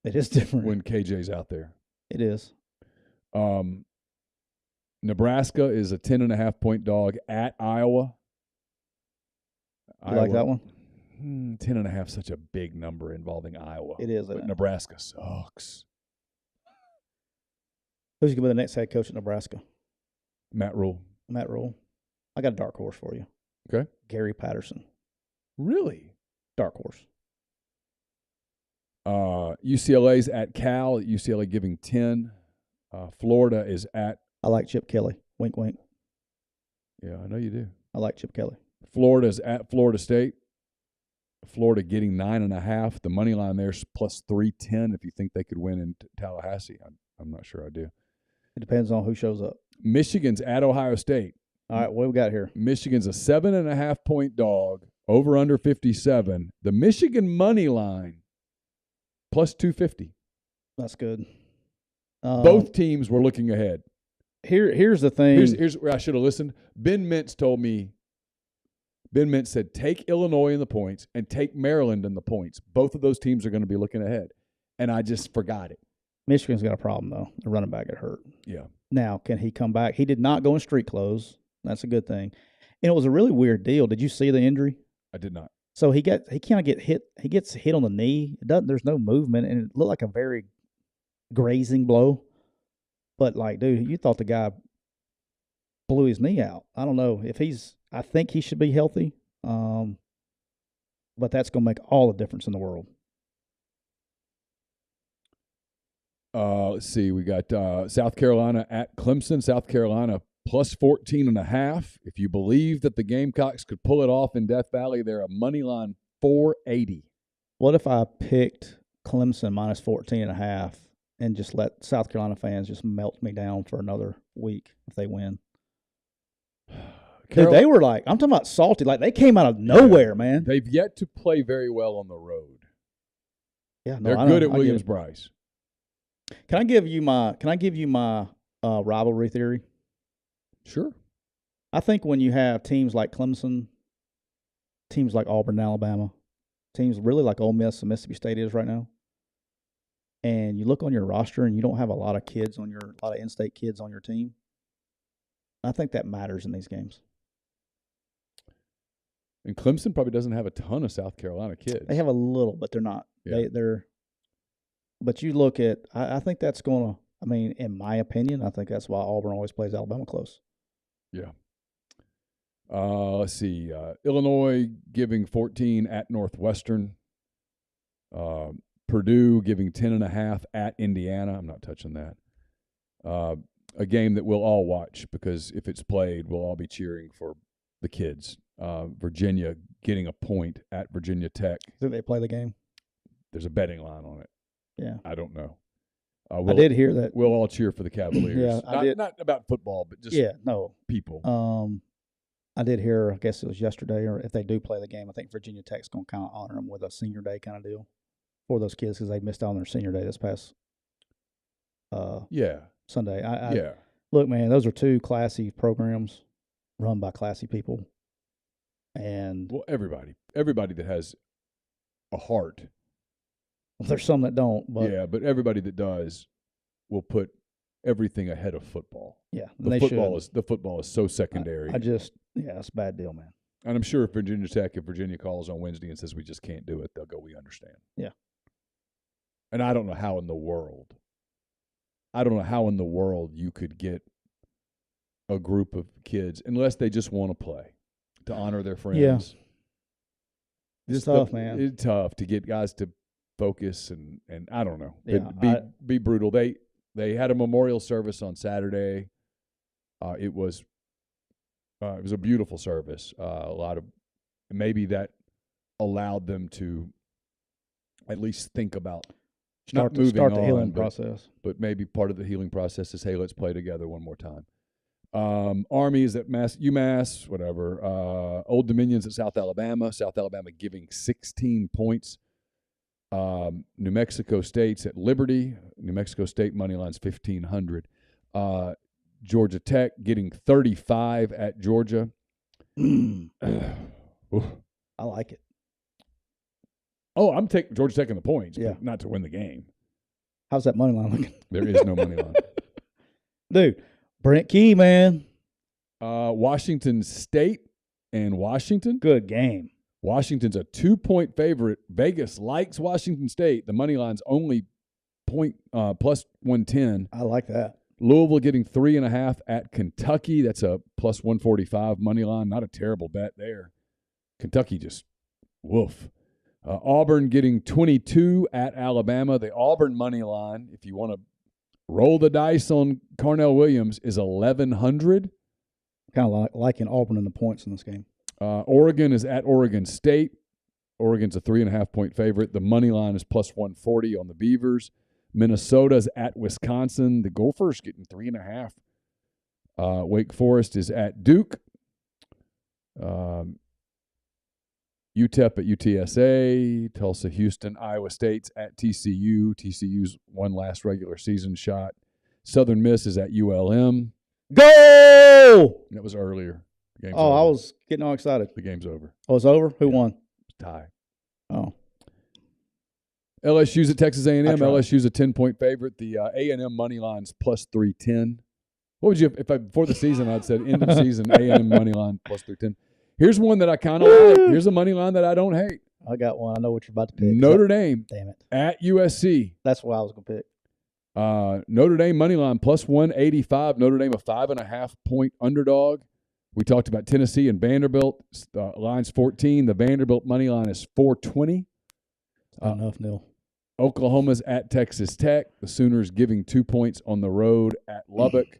It is different when KJ's out there. It is. Nebraska is a 10.5-point dog at Iowa. You like that one? 10.5 such a big number involving Iowa. It is. But Nebraska sucks. Who's going to be the next head coach at Nebraska? Matt Rule. I got a dark horse for you. Okay. Gary Patterson. Really? Dark horse. UCLA's at Cal. UCLA giving 10. Florida is at. I like Chip Kelly. Wink, wink. Yeah, I know you do. I like Chip Kelly. Florida's at Florida State. Florida getting 9.5. The money line there's plus 310. If you think they could win in Tallahassee, I'm not sure I do. It depends on who shows up. Michigan's at Ohio State. All right, what we got here? Michigan's a 7.5-point dog. Over under 57. The Michigan money line plus 250. That's good. Both teams were looking ahead. Here's the thing. Here's where I should have listened. Ben Mintz told me. Ben Mintz said, take Illinois in the points and take Maryland in the points. Both of those teams are going to be looking ahead. And I just forgot it. Michigan's got a problem, though. The running back got hurt. Yeah. Now, can he come back? He did not go in street clothes. That's a good thing. And it was a really weird deal. Did you see the injury? I did not. So he kind of get hit. He gets hit on the knee. There's no movement, and it looked like a very grazing blow. But like, dude, you thought the guy blew his knee out. I don't know if he's. I think he should be healthy. But that's going to make all the difference in the world. Let's see. We got South Carolina at Clemson. South Carolina plus 14.5. If you believe that the Gamecocks could pull it off in Death Valley, they're a money line 480. What if I picked Clemson minus 14.5 and just let South Carolina fans just melt me down for another week if they win? Dude, they were like, I'm talking about salty. Like, they came out of nowhere, man. They've yet to play very well on the road. Yeah, no, they're good at Williams-Brice. Can I give you my rivalry theory? Sure. I think when you have teams like Clemson, teams like Auburn, Alabama, teams really like Ole Miss and Mississippi State is right now, and you look on your roster and you don't have a lot of in-state kids on your team, I think that matters in these games. And Clemson probably doesn't have a ton of South Carolina kids. They have a little, but they're not. Yeah. They're. But you look at, I think that's going to. I mean, in my opinion, I think that's why Auburn always plays Alabama close. Yeah. Let's see. Illinois giving 14 at Northwestern. Purdue giving 10.5 at Indiana. I'm not touching that. A game that we'll all watch because if it's played, we'll all be cheering for the kids. Virginia getting a point at Virginia Tech. Did they play the game? There's a betting line on it. Yeah. I don't know. I did hear that. We'll all cheer for the Cavaliers. Yeah, not about football, but just people. I did hear, I guess it was yesterday, or if they do play the game, I think Virginia Tech's going to kind of honor them with a senior day kind of deal for those kids because they missed out on their senior day this past Sunday. Look, man, those are two classy programs run by classy people. And everybody that has a heart. Well, there's some that don't, but everybody that does will put everything ahead of football. Yeah, the football is so secondary. It's a bad deal, man. And I'm sure if Virginia calls on Wednesday and says we just can't do it, they'll go, we understand. Yeah. And I don't know how in the world you could get a group of kids, unless they just want to play, to honor their friends. Yeah. It's tough, man. It's tough to get guys to focus and I don't know. Yeah, be brutal. They had a memorial service on Saturday. It was It was a beautiful service. A lot of maybe that allowed them to at least think about Start not moving the on, healing process. But maybe part of the healing process is, hey, let's play together one more time. Army is at UMass, whatever. Old Dominion's at South Alabama. South Alabama giving 16 points. New Mexico State's at Liberty. New Mexico State money line's 1,500. Georgia Tech getting 35 at Georgia. I like it. Oh, I'm taking Georgia Tech in the points, yeah, but not to win the game. How's that money line looking? There is no money line. Dude, Brent Key, man. Washington State and Washington. Good game. Washington's a 2-point favorite. Vegas likes Washington State. The money line's only plus 110. I like that. Louisville getting 3.5 at Kentucky. That's a plus 145 money line. Not a terrible bet there. Kentucky just woof. Auburn getting 22 at Alabama. The Auburn money line, if you want to roll the dice on Carnell Williams, is 1,100. Kind of liking Auburn in the points in this game. Oregon is at Oregon State. Oregon's a 3.5-point favorite. The money line is plus 140 on the Beavers. Minnesota's at Wisconsin. The Gophers getting 3.5. Wake Forest is at Duke. UTEP at UTSA. Tulsa, Houston. Iowa State's at TCU. TCU's one last regular season shot. Southern Miss is at ULM. Go! That was earlier. Game's over. I was getting all excited. The game's over. Oh, it's over? Who won? Tie. Oh. LSU's at Texas A&M. LSU's a 10-point favorite. The A&M money line's plus 310. What would you if before the season I'd said end of season A&M money line plus 310. Here's one that I kind of like. Here's a money line that I don't hate. I got one. I know what you're about to pick. Notre Dame. Damn it. At USC. That's what I was going to pick. Notre Dame money line plus 185. Notre Dame a 5.5-point underdog. We talked about Tennessee and Vanderbilt. Line's 14. The Vanderbilt money line is 420. Not enough, Neal. Oklahoma's at Texas Tech. The Sooners giving 2 points on the road at Lubbock.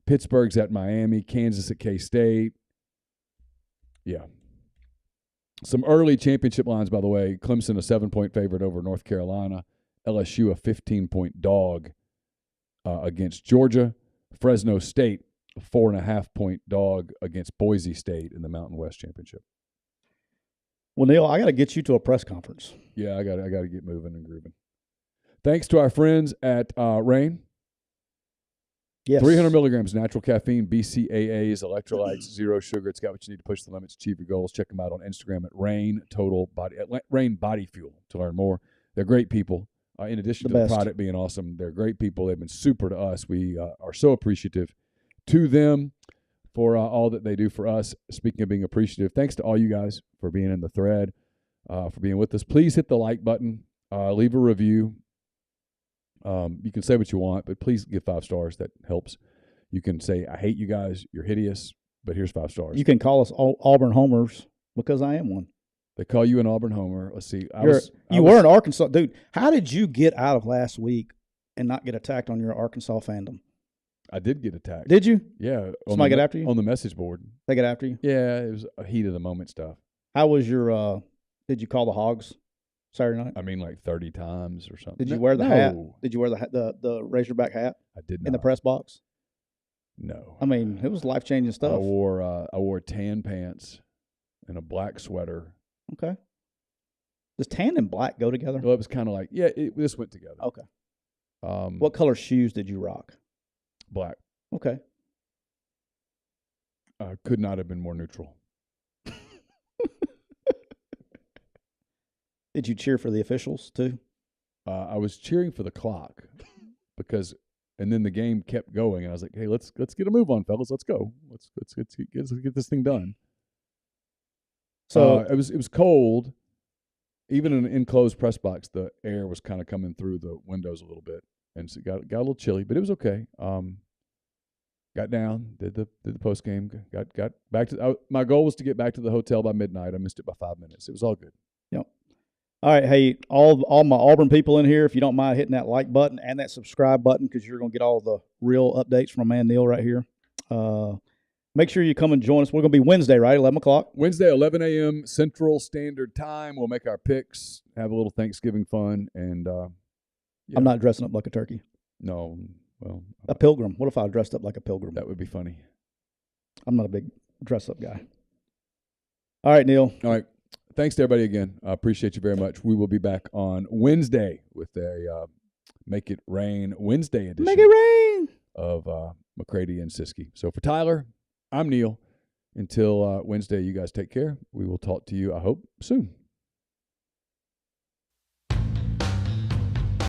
Pittsburgh's at Miami. Kansas at K-State. Yeah. Some early championship lines, by the way. Clemson a 7-point favorite over North Carolina. LSU a 15-point dog against Georgia. Fresno State a 4.5-point dog against Boise State in the Mountain West Championship. Well, Neal, I got to get you to a press conference. Yeah, I got to get moving and grooving. Thanks to our friends at Rain. Yes. 300 milligrams natural caffeine, BCAAs, electrolytes, zero sugar. It's got what you need to push the limits, achieve your goals. Check them out on Instagram at Rain Body Fuel to learn more. They're great people. In addition to the product being awesome, they're great people. They've been super to us. We are so appreciative to them for all that they do for us. Speaking of being appreciative, thanks to all you guys for being in the thread, for being with us. Please hit the like button, leave a review. You can say what you want, but please give 5 stars. That helps. You can say, I hate you guys. You're hideous, but here's 5 stars. You can call us Auburn homers because I am one. They call you an Auburn homer. Let's see. You were in Arkansas. Dude, how did you get out of last week and not get attacked on your Arkansas fandom? I did get attacked. Did you? Yeah. Somebody get after you? On the message board. They get after you? Yeah, it was a heat of the moment stuff. How was your did you call the Hogs Saturday night? I mean, like 30 times or something. Did you wear the hat? Did you wear the Razorback hat? I did not. In the press box? No. I mean, it was life-changing stuff. I wore tan pants and a black sweater. Okay. Does tan and black go together? Well, it was kind of like, this went together. Okay. What color shoes did you rock? Black. Okay. Could not have been more neutral. Did you cheer for the officials too? I was cheering for the clock and then the game kept going, and I was like, "Hey, let's get a move on, fellas. Let's go. Let's get this thing done." So it was cold. Even in an enclosed press box, the air was kind of coming through the windows a little bit, and so it got a little chilly, but it was okay. Got down, did the post game, got back to. My goal was to get back to the hotel by midnight. I missed it by 5 minutes. It was all good. Yep. All right, hey, all my Auburn people in here, if you don't mind hitting that like button and that subscribe button, because you're going to get all the real updates from my man Neal right here. Make sure you come and join us. We're going to be Wednesday, right? 11 o'clock? Wednesday, 11 a.m. Central Standard Time. We'll make our picks, have a little Thanksgiving fun, and I'm not dressing up like a turkey. No, well, a pilgrim. What if I dressed up like a pilgrim? That would be funny. I'm not a big dress-up guy. All right, Neal. All right. Thanks to everybody again. I appreciate you very much. We will be back on Wednesday with a Make It Rain Wednesday edition. Make it rain of McCready and Siskey. So for Tyler, I'm Neal. Until Wednesday, you guys take care. We will talk to you, I hope, soon.